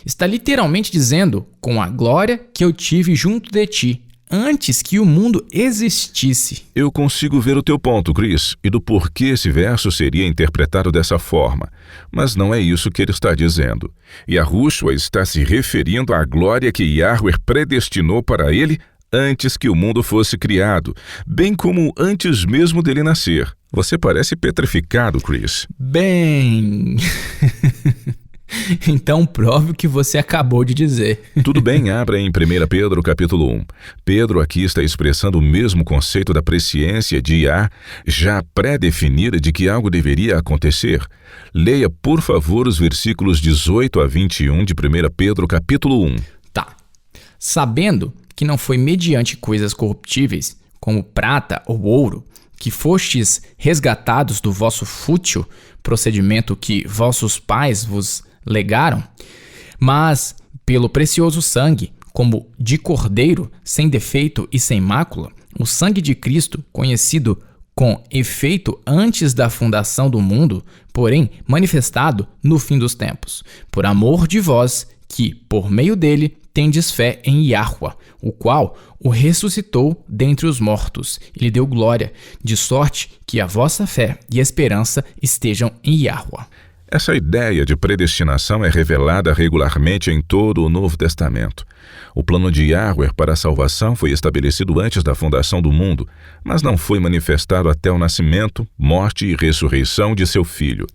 Está literalmente dizendo, com a glória que eu tive junto de ti, antes que o mundo existisse. Eu consigo ver o teu ponto, Chris, e do porquê esse verso seria interpretado dessa forma. Mas não é isso que ele está dizendo. Yahushua está se referindo à glória que Yahweh predestinou para ele antes que o mundo fosse criado, bem como antes mesmo dele nascer. Você parece petrificado, Chris. Bem... Então prove o que você acabou de dizer. Tudo bem, abra em 1 Pedro capítulo 1. Pedro aqui está expressando o mesmo conceito da presciência de Yah, já pré-definida de que algo deveria acontecer. Leia, por favor, os versículos 18 a 21 de 1 Pedro capítulo 1. Tá. Sabendo que não foi mediante coisas corruptíveis, como prata ou ouro, que fostes resgatados do vosso fútil procedimento que vossos pais vos legaram, mas pelo precioso sangue, como de cordeiro, sem defeito e sem mácula, o sangue de Cristo, conhecido com efeito antes da fundação do mundo, porém manifestado no fim dos tempos, por amor de vós, que, por meio dele, tendes fé em Yahuwah, o qual o ressuscitou dentre os mortos e lhe deu glória, de sorte que a vossa fé e esperança estejam em Yahuwah. Essa ideia de predestinação é revelada regularmente em todo o Novo Testamento. O plano de Yahweh para a salvação foi estabelecido antes da fundação do mundo, mas não foi manifestado até o nascimento, morte e ressurreição de seu filho.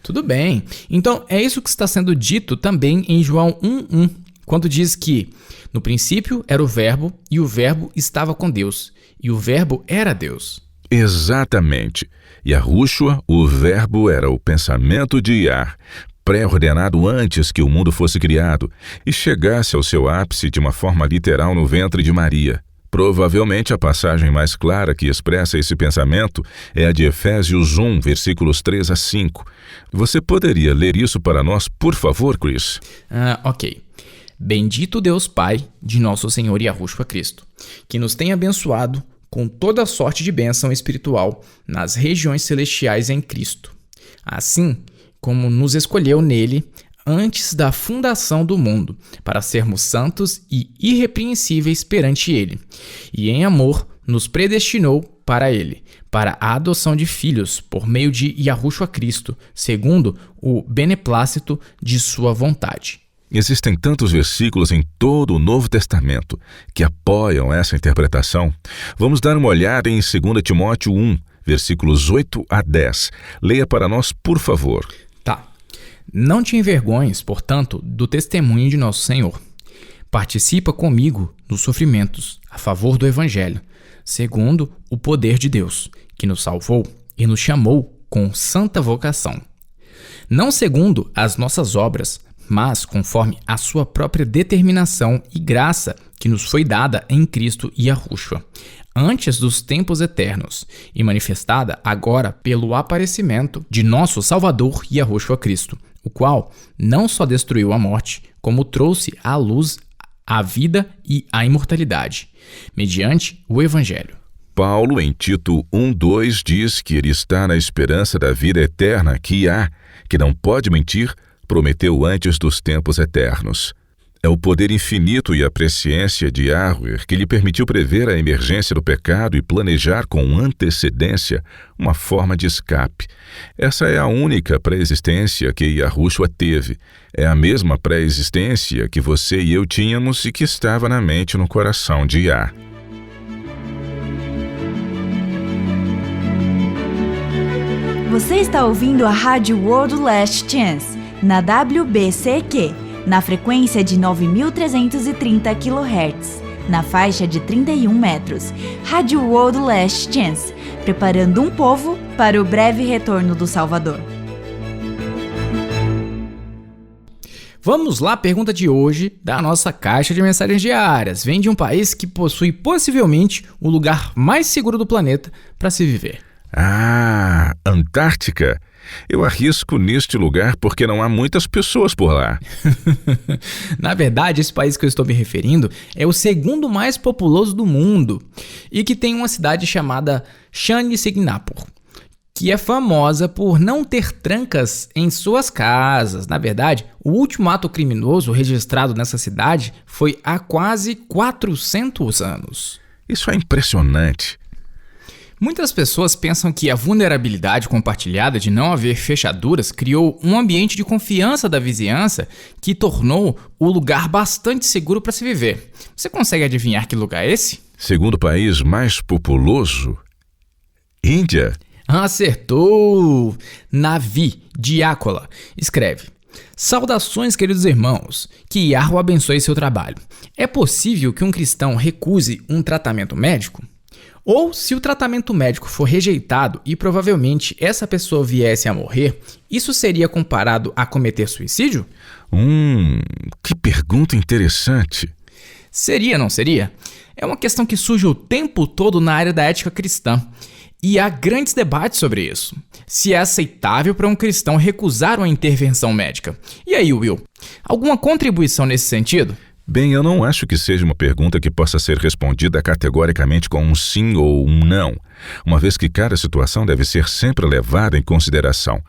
Tudo bem. Então é isso que está sendo dito também em João 1:1, quando diz que no princípio era o Verbo, e o Verbo estava com Deus, e o Verbo era Deus. Exatamente. Yahushua, o Verbo, era o pensamento de Yah, pré-ordenado antes que o mundo fosse criado e chegasse ao seu ápice de uma forma literal no ventre de Maria. Provavelmente a passagem mais clara que expressa esse pensamento é a de Efésios 1, versículos 3 a 5. Você poderia ler isso para nós, por favor, Chris? Ok. Bendito Deus Pai de nosso Senhor Yahushua Cristo, que nos tem abençoado com toda sorte de bênção espiritual nas regiões celestiais em Cristo, assim como nos escolheu nele antes da fundação do mundo, para sermos santos e irrepreensíveis perante ele, e em amor nos predestinou para ele, para a adoção de filhos por meio de Yahushua Cristo, segundo o beneplácito de sua vontade. Existem tantos versículos em todo o Novo Testamento que apoiam essa interpretação. Vamos dar uma olhada em 2 Timóteo 1, versículos 8 a 10. Leia para nós, por favor. Tá. Não te envergonhes, portanto, do testemunho de nosso Senhor. Participa comigo nos sofrimentos a favor do Evangelho, segundo o poder de Deus, que nos salvou e nos chamou com santa vocação. Não segundo as nossas obras, mas conforme a sua própria determinação e graça que nos foi dada em Cristo Yahushua, antes dos tempos eternos, e manifestada agora pelo aparecimento de nosso Salvador Yahushua Cristo, o qual não só destruiu a morte, como trouxe à luz a vida e a imortalidade, mediante o Evangelho. Paulo, em Tito 1:2, diz que ele está na esperança da vida eterna que Yah, que não pode mentir, prometeu antes dos tempos eternos. É o poder infinito e a presciência de Yahweh que lhe permitiu prever a emergência do pecado e planejar com antecedência uma forma de escape. Essa é a única pré-existência que Yahushua teve. É a mesma pré-existência que você e eu tínhamos e que estava na mente e no coração de Yah. Você está ouvindo a Rádio World Last Chance, na WBCQ, na frequência de 9.330 kHz, na faixa de 31 metros. Rádio World Last Chance, preparando um povo para o breve retorno do Salvador. Vamos lá, pergunta de hoje da nossa caixa de mensagens diárias. Vem de um país que possui possivelmente o lugar mais seguro do planeta para se viver. Ah, Antártica. Eu arrisco neste lugar porque não há muitas pessoas por lá. Na verdade, esse país que eu estou me referindo é o segundo mais populoso do mundo e que tem uma cidade chamada Shanisignapor, que é famosa por não ter trancas em suas casas. Na verdade, o último ato criminoso registrado nessa cidade foi há quase 400 anos. Isso é impressionante. Muitas pessoas pensam que a vulnerabilidade compartilhada de não haver fechaduras criou um ambiente de confiança da vizinhança que tornou o lugar bastante seguro para se viver. Você consegue adivinhar que lugar é esse? Segundo país mais populoso, Índia. Acertou! Navi Diácola escreve: saudações, queridos irmãos, que Yahweh abençoe seu trabalho. É possível que um cristão recuse um tratamento médico? Ou, se o tratamento médico for rejeitado e provavelmente essa pessoa viesse a morrer, isso seria comparado a cometer suicídio? Que pergunta interessante. Seria, não seria? É uma questão que surge o tempo todo na área da ética cristã. E há grandes debates sobre isso. Se é aceitável para um cristão recusar uma intervenção médica. E aí, Will? Alguma contribuição nesse sentido? Bem, eu não acho que seja uma pergunta que possa ser respondida categoricamente com um sim ou um não, uma vez que cada situação deve ser sempre levada em consideração.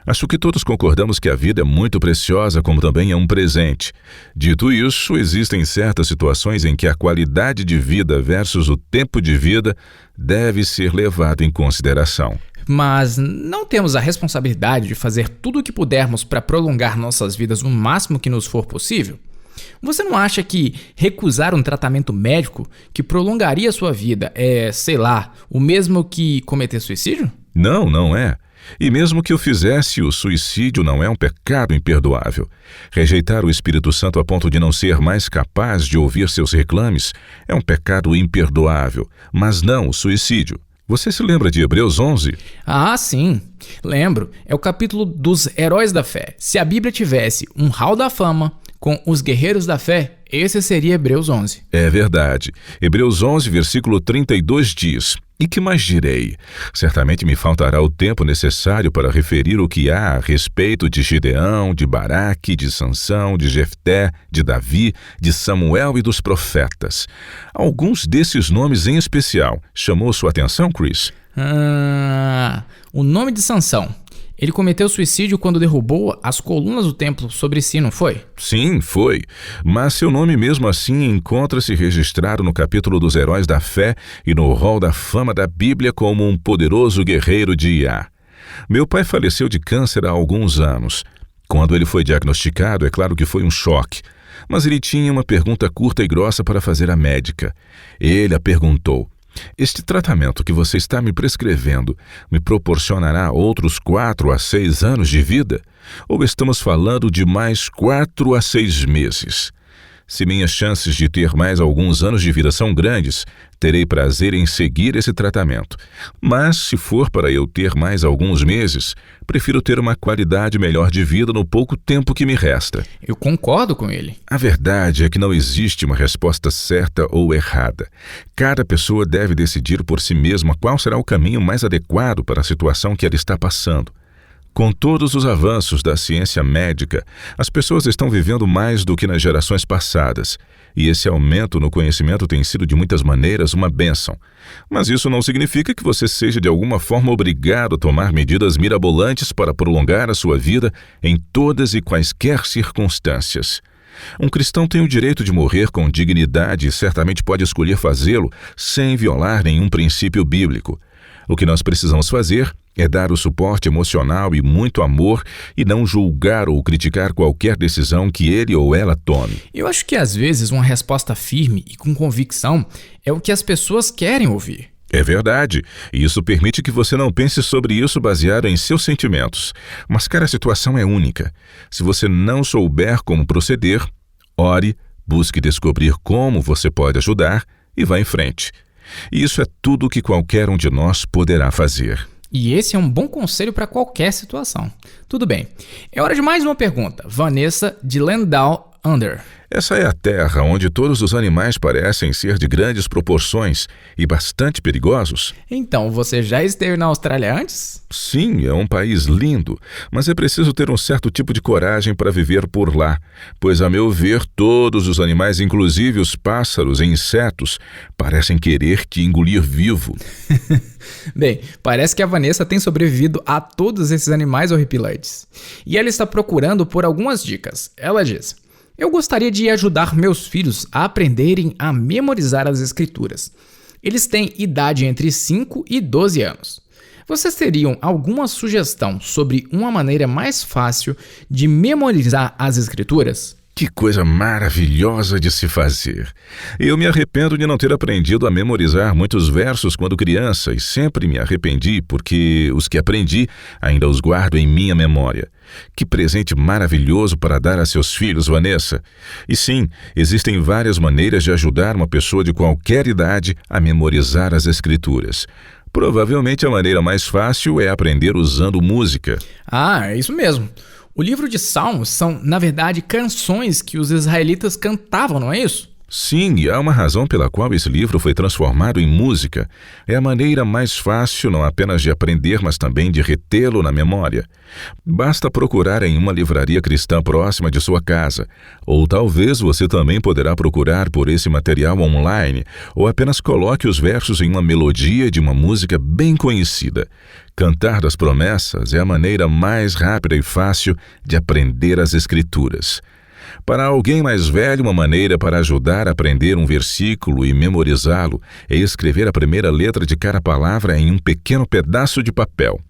Acho que todos concordamos que a vida é muito preciosa, como também é um presente. Dito isso, existem certas situações em que a qualidade de vida versus o tempo de vida deve ser levado em consideração. Mas não temos a responsabilidade de fazer tudo o que pudermos para prolongar nossas vidas o máximo que nos for possível? Você não acha que recusar um tratamento médico que prolongaria a sua vida é, sei lá, o mesmo que cometer suicídio? Não, não é. E mesmo que eu fizesse, o suicídio não é um pecado imperdoável. Rejeitar o Espírito Santo a ponto de não ser mais capaz de ouvir seus reclames é um pecado imperdoável, mas não o suicídio. Você se lembra de Hebreus 11? Ah, sim. Lembro. É o capítulo dos heróis da fé. Se a Bíblia tivesse um hall da fama com os guerreiros da fé, esse seria Hebreus 11. É verdade. Hebreus 11, versículo 32 diz: E que mais direi? Certamente me faltará o tempo necessário para referir o que há a respeito de Gideão, de Baraque, de Sansão, de Jefté, de Davi, de Samuel e dos profetas. Alguns desses nomes em especial chamou sua atenção, Chris? O nome de Sansão. Ele cometeu suicídio quando derrubou as colunas do templo sobre si, não foi? Sim, foi. Mas seu nome mesmo assim encontra-se registrado no capítulo dos heróis da fé e no rol da fama da Bíblia como um poderoso guerreiro de Iá. Meu pai faleceu de câncer há alguns anos. Quando ele foi diagnosticado, é claro que foi um choque. Mas ele tinha uma pergunta curta e grossa para fazer à médica. Ele a perguntou: Este tratamento que você está me prescrevendo me proporcionará outros 4 a 6 anos de vida? Ou estamos falando de mais 4 a 6 meses? Se minhas chances de ter mais alguns anos de vida são grandes, terei prazer em seguir esse tratamento. Mas, se for para eu ter mais alguns meses, prefiro ter uma qualidade melhor de vida no pouco tempo que me resta. Eu concordo com ele. A verdade é que não existe uma resposta certa ou errada. Cada pessoa deve decidir por si mesma qual será o caminho mais adequado para a situação que ela está passando. Com todos os avanços da ciência médica, as pessoas estão vivendo mais do que nas gerações passadas, e esse aumento no conhecimento tem sido de muitas maneiras uma bênção. Mas isso não significa que você seja de alguma forma obrigado a tomar medidas mirabolantes para prolongar a sua vida em todas e quaisquer circunstâncias. Um cristão tem o direito de morrer com dignidade e certamente pode escolher fazê-lo sem violar nenhum princípio bíblico. O que nós precisamos fazer é dar o suporte emocional e muito amor e não julgar ou criticar qualquer decisão que ele ou ela tome. Eu acho que às vezes uma resposta firme e com convicção é o que as pessoas querem ouvir. É verdade, e isso permite que você não pense sobre isso baseado em seus sentimentos. Mas cada situação é única. Se você não souber como proceder, ore, busque descobrir como você pode ajudar e vá em frente. E isso é tudo que qualquer um de nós poderá fazer. E esse é um bom conselho para qualquer situação. Tudo bem. É hora de mais uma pergunta. Vanessa, de Landau Under. Essa é a terra onde todos os animais parecem ser de grandes proporções e bastante perigosos? Então, você já esteve na Austrália antes? Sim, é um país lindo, mas é preciso ter um certo tipo de coragem para viver por lá, pois, a meu ver, todos os animais, inclusive os pássaros e insetos, parecem querer te engolir vivo. Bem, parece que a Vanessa tem sobrevivido a todos esses animais horripilantes. E ela está procurando por algumas dicas. Ela diz: eu gostaria de ajudar meus filhos a aprenderem a memorizar as escrituras. Eles têm idade entre 5 e 12 anos. Vocês teriam alguma sugestão sobre uma maneira mais fácil de memorizar as escrituras? Que coisa maravilhosa de se fazer! Eu me arrependo de não ter aprendido a memorizar muitos versos quando criança e sempre me arrependi porque os que aprendi ainda os guardo em minha memória. Que presente maravilhoso para dar a seus filhos, Vanessa! E sim, existem várias maneiras de ajudar uma pessoa de qualquer idade a memorizar as escrituras. Provavelmente a maneira mais fácil é aprender usando música. Ah, é isso mesmo. O livro de Salmos são, na verdade, canções que os israelitas cantavam, não é isso? Sim, e há uma razão pela qual esse livro foi transformado em música. É a maneira mais fácil não apenas de aprender, mas também de retê-lo na memória. Basta procurar em uma livraria cristã próxima de sua casa, ou talvez você também poderá procurar por esse material online, ou apenas coloque os versos em uma melodia de uma música bem conhecida. Cantar das promessas é a maneira mais rápida e fácil de aprender as Escrituras. Para alguém mais velho, uma maneira para ajudar a aprender um versículo e memorizá-lo é escrever a primeira letra de cada palavra em um pequeno pedaço de papel.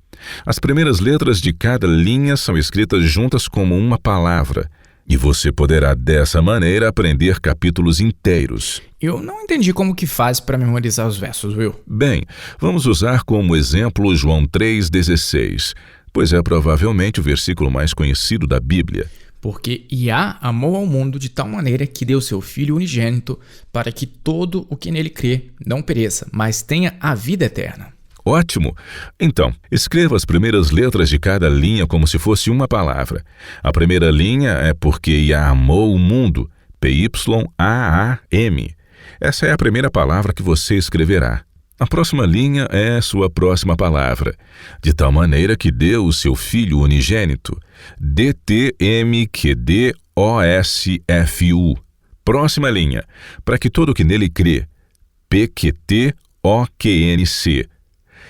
As primeiras letras de cada linha são escritas juntas como uma palavra, e você poderá dessa maneira aprender capítulos inteiros. Eu não entendi como que faz para memorizar os versos, Will. Bem, vamos usar como exemplo João 3,16, pois é provavelmente o versículo mais conhecido da Bíblia. Porque Iá amou ao mundo de tal maneira que deu seu Filho unigênito para que todo o que nele crê não pereça, mas tenha a vida eterna. Ótimo! Então, escreva as primeiras letras de cada linha como se fosse uma palavra. A primeira linha é porque Iá amou o mundo, P-Y-A-A-M. Essa é a primeira palavra que você escreverá. A próxima linha é sua próxima palavra, de tal maneira que deu o seu Filho unigênito, D-T-M-Q-D-O-S-F-U. Próxima linha, para que todo o que nele crê, P-Q-T-O-Q-N-C.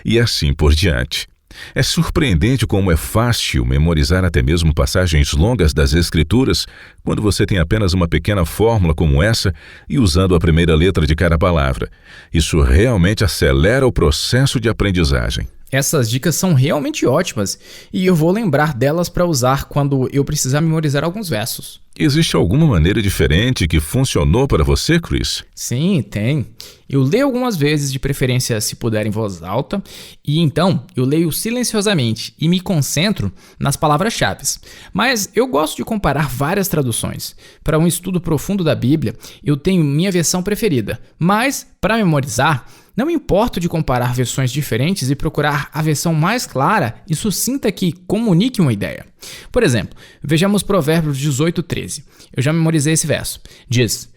E assim por diante. É surpreendente como é fácil memorizar até mesmo passagens longas das Escrituras quando você tem apenas uma pequena fórmula como essa e usando a primeira letra de cada palavra. Isso realmente acelera o processo de aprendizagem. Essas dicas são realmente ótimas e eu vou lembrar delas para usar quando eu precisar memorizar alguns versos. Existe alguma maneira diferente que funcionou para você, Chris? Sim, tem. Eu leio algumas vezes, de preferência se puder em voz alta, e então eu leio silenciosamente e me concentro nas palavras-chave. Mas eu gosto de comparar várias traduções. Para um estudo profundo da Bíblia, eu tenho minha versão preferida, mas para memorizar, não me importo de comparar versões diferentes e procurar a versão mais clara e sucinta que comunique uma ideia. Por exemplo, vejamos Provérbios 18:13. Eu já memorizei esse verso. Diz: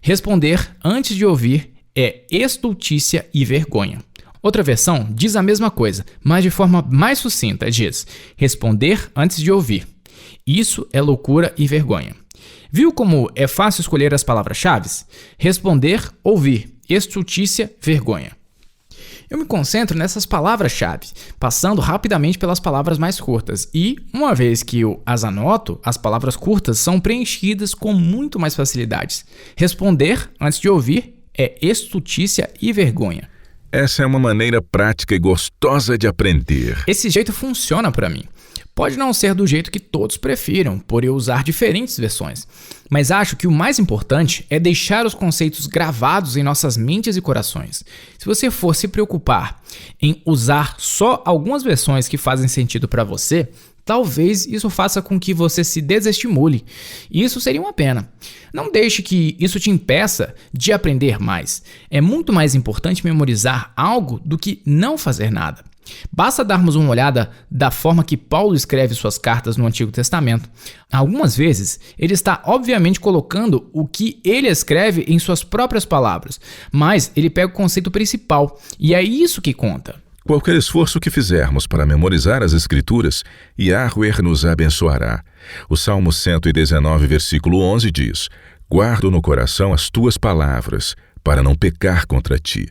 responder antes de ouvir é estultícia e vergonha. Outra versão diz a mesma coisa, mas de forma mais sucinta. Diz: responder antes de ouvir. Isso é loucura e vergonha. Viu como é fácil escolher as palavras-chave? Responder, ouvir. Estultícia, vergonha. Eu me concentro nessas palavras-chave, passando rapidamente pelas palavras mais curtas e, uma vez que eu as anoto, as palavras curtas são preenchidas com muito mais facilidade. Responder antes de ouvir é estultícia e vergonha. Essa é uma maneira prática e gostosa de aprender. Esse jeito funciona para mim. Pode não ser do jeito que todos prefiram, por eu usar diferentes versões, mas acho que o mais importante é deixar os conceitos gravados em nossas mentes e corações. Se você for se preocupar em usar só algumas versões que fazem sentido para você, talvez isso faça com que você se desestimule, e isso seria uma pena. Não deixe que isso te impeça de aprender mais. É muito mais importante memorizar algo do que não fazer nada. Basta darmos uma olhada da forma que Paulo escreve suas cartas no Antigo Testamento. Algumas vezes, ele está obviamente colocando o que ele escreve em suas próprias palavras, mas ele pega o conceito principal, e é isso que conta. Qualquer esforço que fizermos para memorizar as Escrituras, Yahweh nos abençoará. O Salmo 119, versículo 11 diz: guardo no coração as tuas palavras, para não pecar contra ti.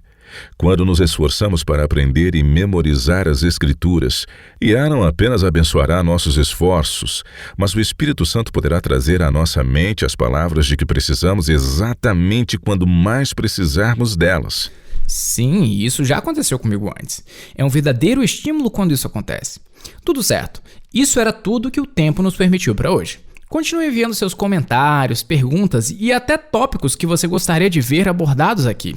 Quando nos esforçamos para aprender e memorizar as Escrituras, Yah não apenas abençoará nossos esforços, mas o Espírito Santo poderá trazer à nossa mente as palavras de que precisamos exatamente quando mais precisarmos delas. Sim, isso já aconteceu comigo antes. É um verdadeiro estímulo quando isso acontece. Tudo certo, isso era tudo que o tempo nos permitiu para hoje. Continue enviando seus comentários, perguntas e até tópicos que você gostaria de ver abordados aqui.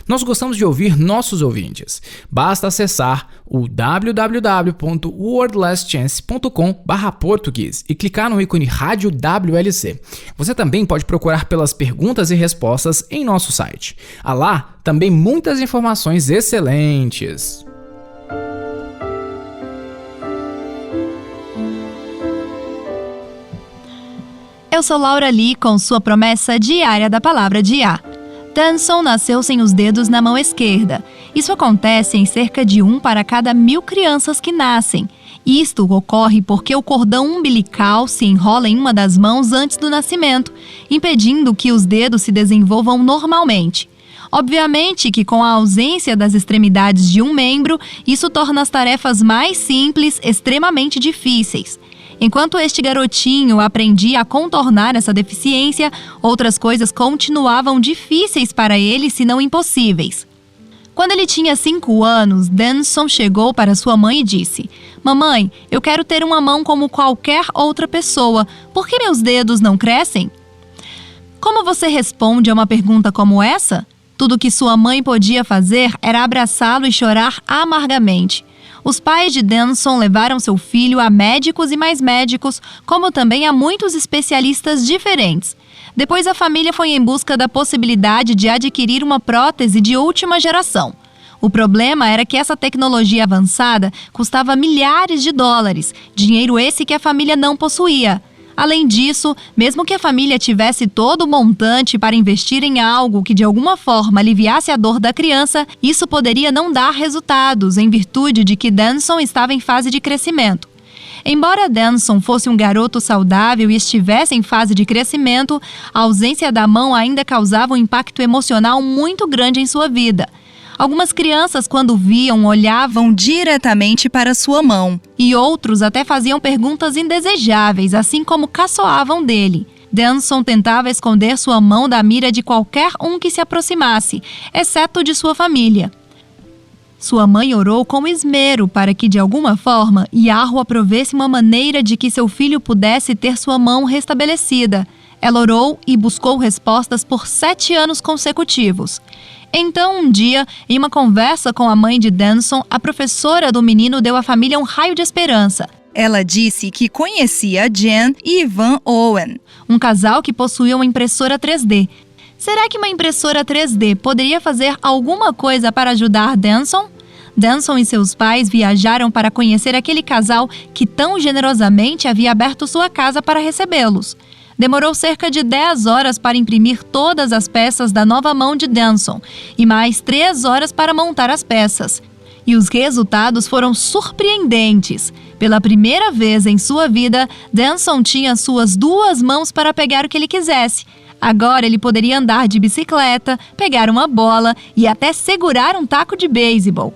Nós gostamos de ouvir nossos ouvintes. Basta acessar o www.wordlastchance.com/português e clicar no ícone Rádio WLC. Você também pode procurar pelas perguntas e respostas em nosso site. Há lá também muitas informações excelentes. Eu sou Laura Lee com sua promessa diária da palavra de Yah. Danson nasceu sem os dedos na mão esquerda. Isso acontece em cerca de 1 para cada 1000 crianças que nascem. Isto ocorre porque o cordão umbilical se enrola em uma das mãos antes do nascimento, impedindo que os dedos se desenvolvam normalmente. Obviamente que com a ausência das extremidades de um membro, isso torna as tarefas mais simples extremamente difíceis. Enquanto este garotinho aprendia a contornar essa deficiência, outras coisas continuavam difíceis para ele, se não impossíveis. Quando ele tinha 5 anos, Danson chegou para sua mãe e disse: "Mamãe, eu quero ter uma mão como qualquer outra pessoa. Por que meus dedos não crescem?" Como você responde a uma pergunta como essa? Tudo que sua mãe podia fazer era abraçá-lo e chorar amargamente. Os pais de Danson levaram seu filho a médicos e mais médicos, como também a muitos especialistas diferentes. Depois a família foi em busca da possibilidade de adquirir uma prótese de última geração. O problema era que essa tecnologia avançada custava milhares de dólares, dinheiro esse que a família não possuía. Além disso, mesmo que a família tivesse todo o montante para investir em algo que de alguma forma aliviasse a dor da criança, isso poderia não dar resultados em virtude de que Danson estava em fase de crescimento. Embora Danson fosse um garoto saudável e estivesse em fase de crescimento, a ausência da mão ainda causava um impacto emocional muito grande em sua vida. Algumas crianças, quando viam, olhavam diretamente para sua mão. E outros até faziam perguntas indesejáveis, assim como caçoavam dele. Danson tentava esconder sua mão da mira de qualquer um que se aproximasse, exceto de sua família. Sua mãe orou com esmero para que, de alguma forma, Yahweh provesse uma maneira de que seu filho pudesse ter sua mão restabelecida. Ela orou e buscou respostas por 7 anos consecutivos. Então, um dia, em uma conversa com a mãe de Danson, a professora do menino deu à família um raio de esperança. Ela disse que conhecia Jen e Ivan Owen, um casal que possuía uma impressora 3D. Será que uma impressora 3D poderia fazer alguma coisa para ajudar Danson? Danson e seus pais viajaram para conhecer aquele casal que tão generosamente havia aberto sua casa para recebê-los. Demorou cerca de 10 horas para imprimir todas as peças da nova mão de Danson e mais 3 horas para montar as peças. E os resultados foram surpreendentes. Pela primeira vez em sua vida, Danson tinha suas 2 mãos para pegar o que ele quisesse. Agora ele poderia andar de bicicleta, pegar uma bola e até segurar um taco de beisebol.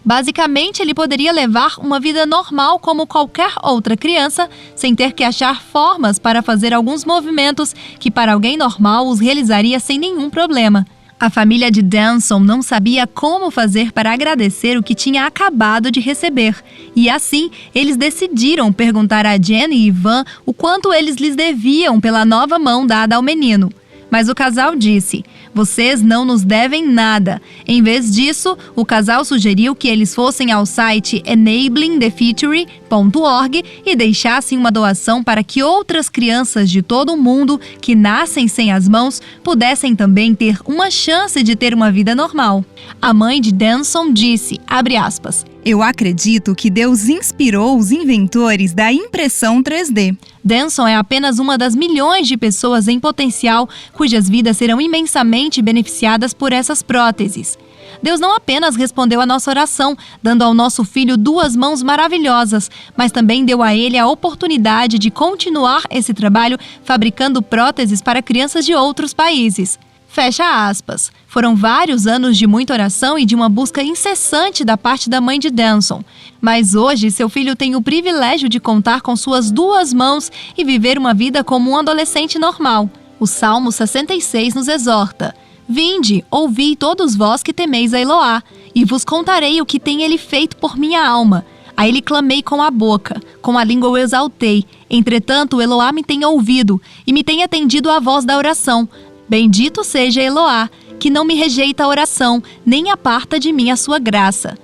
Basicamente, ele poderia levar uma vida normal como qualquer outra criança, sem ter que achar formas para fazer alguns movimentos que para alguém normal os realizaria sem nenhum problema. A família de Danson não sabia como fazer para agradecer o que tinha acabado de receber. E assim, eles decidiram perguntar a Jen e Ivan o quanto eles lhes deviam pela nova mão dada ao menino. Mas o casal disse: "Vocês não nos devem nada." Em vez disso, o casal sugeriu que eles fossem ao site enablingthefuture.org e deixassem uma doação para que outras crianças de todo o mundo que nascem sem as mãos pudessem também ter uma chance de ter uma vida normal. A mãe de Danson disse, abre aspas, "Eu acredito que Deus inspirou os inventores da impressão 3D. Danson é apenas uma das milhões de pessoas em potencial cujas vidas serão imensamente beneficiadas por essas próteses. Deus não apenas respondeu à nossa oração, dando ao nosso filho 2 mãos maravilhosas, mas também deu a ele a oportunidade de continuar esse trabalho fabricando próteses para crianças de outros países." Fecha aspas. Foram vários anos de muita oração e de uma busca incessante da parte da mãe de Danson. Mas hoje, seu filho tem o privilégio de contar com suas 2 mãos e viver uma vida como um adolescente normal. O Salmo 66 nos exorta: "Vinde, ouvi todos vós que temeis a Eloá, e vos contarei o que tem ele feito por minha alma. A ele clamei com a boca, com a língua o exaltei. Entretanto, o Eloá me tem ouvido e me tem atendido à voz da oração. Bendito seja Eloá, que não me rejeita a oração, nem aparta de mim a sua graça."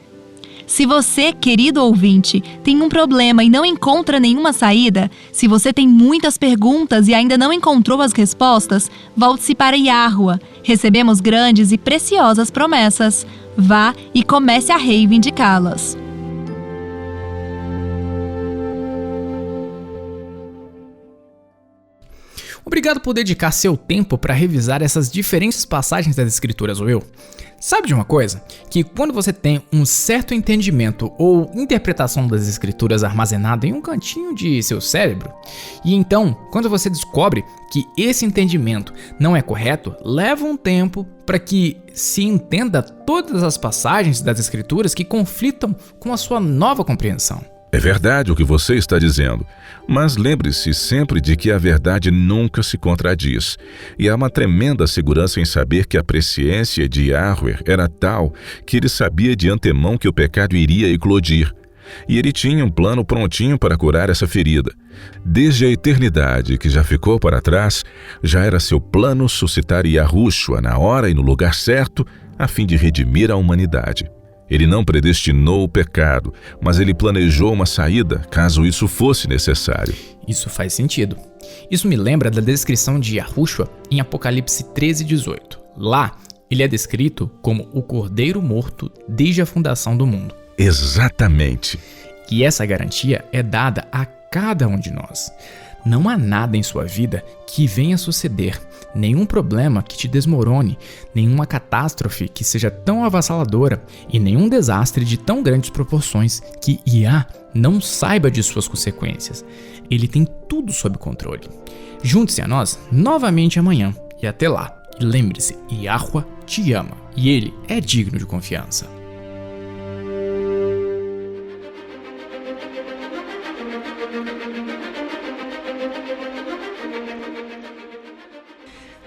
Se você, querido ouvinte, tem um problema e não encontra nenhuma saída, se você tem muitas perguntas e ainda não encontrou as respostas, volte-se para Yahweh. Recebemos grandes e preciosas promessas. Vá e comece a reivindicá-las. Obrigado por dedicar seu tempo para revisar essas diferentes passagens das Escrituras, Will. Sabe de uma coisa? Que quando você tem um certo entendimento ou interpretação das Escrituras armazenada em um cantinho de seu cérebro, e então, quando você descobre que esse entendimento não é correto, leva um tempo para que se entenda todas as passagens das Escrituras que conflitam com a sua nova compreensão. É verdade o que você está dizendo, mas lembre-se sempre de que a verdade nunca se contradiz. E há uma tremenda segurança em saber que a presciência de Yahweh era tal que ele sabia de antemão que o pecado iria eclodir. E ele tinha um plano prontinho para curar essa ferida. Desde a eternidade que já ficou para trás, já era seu plano suscitar Yahushua na hora e no lugar certo, a fim de redimir a humanidade. Ele não predestinou o pecado, mas ele planejou uma saída, caso isso fosse necessário. Isso faz sentido. Isso me lembra da descrição de Yahushua em Apocalipse 13:18. Lá, ele é descrito como o Cordeiro morto desde a fundação do mundo. Exatamente. E essa garantia é dada a cada um de nós. Não há nada em sua vida que venha a suceder, nenhum problema que te desmorone, nenhuma catástrofe que seja tão avassaladora e nenhum desastre de tão grandes proporções que Yah não saiba de suas consequências. Ele tem tudo sob controle. Junte-se a nós novamente amanhã e até lá. E lembre-se, Yahweh te ama e ele é digno de confiança.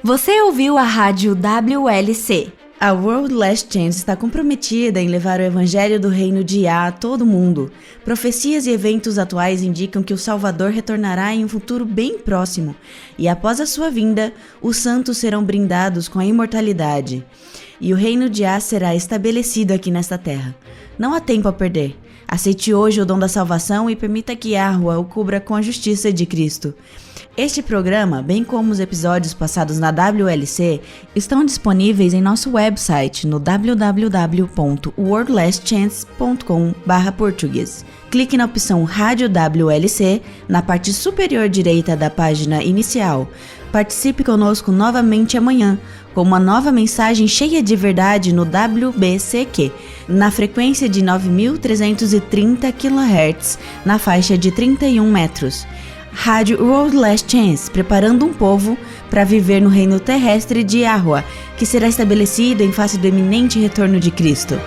Você ouviu a rádio WLC, A World Last Chance está comprometida em levar o evangelho do reino de Yah a todo mundo. Profecias e eventos atuais indicam que o Salvador retornará em um futuro bem próximo, e após a sua vinda, os santos serão brindados com a imortalidade, e o reino de Yah será estabelecido aqui nesta terra. Não há tempo a perder. Aceite hoje o dom da salvação e permita que Yahweh o cubra com a justiça de Cristo. Este programa, bem como os episódios passados na WLC, estão disponíveis em nosso website no www.worldlastchance.com/português. Clique na opção Rádio WLC na parte superior direita da página inicial. Participe conosco novamente amanhã com uma nova mensagem cheia de verdade no WBCQ, na frequência de 9.330 kHz, na faixa de 31 metros. Rádio World Last Chance, preparando um povo para viver no reino terrestre de Yahweh, que será estabelecido em face do eminente retorno de Cristo.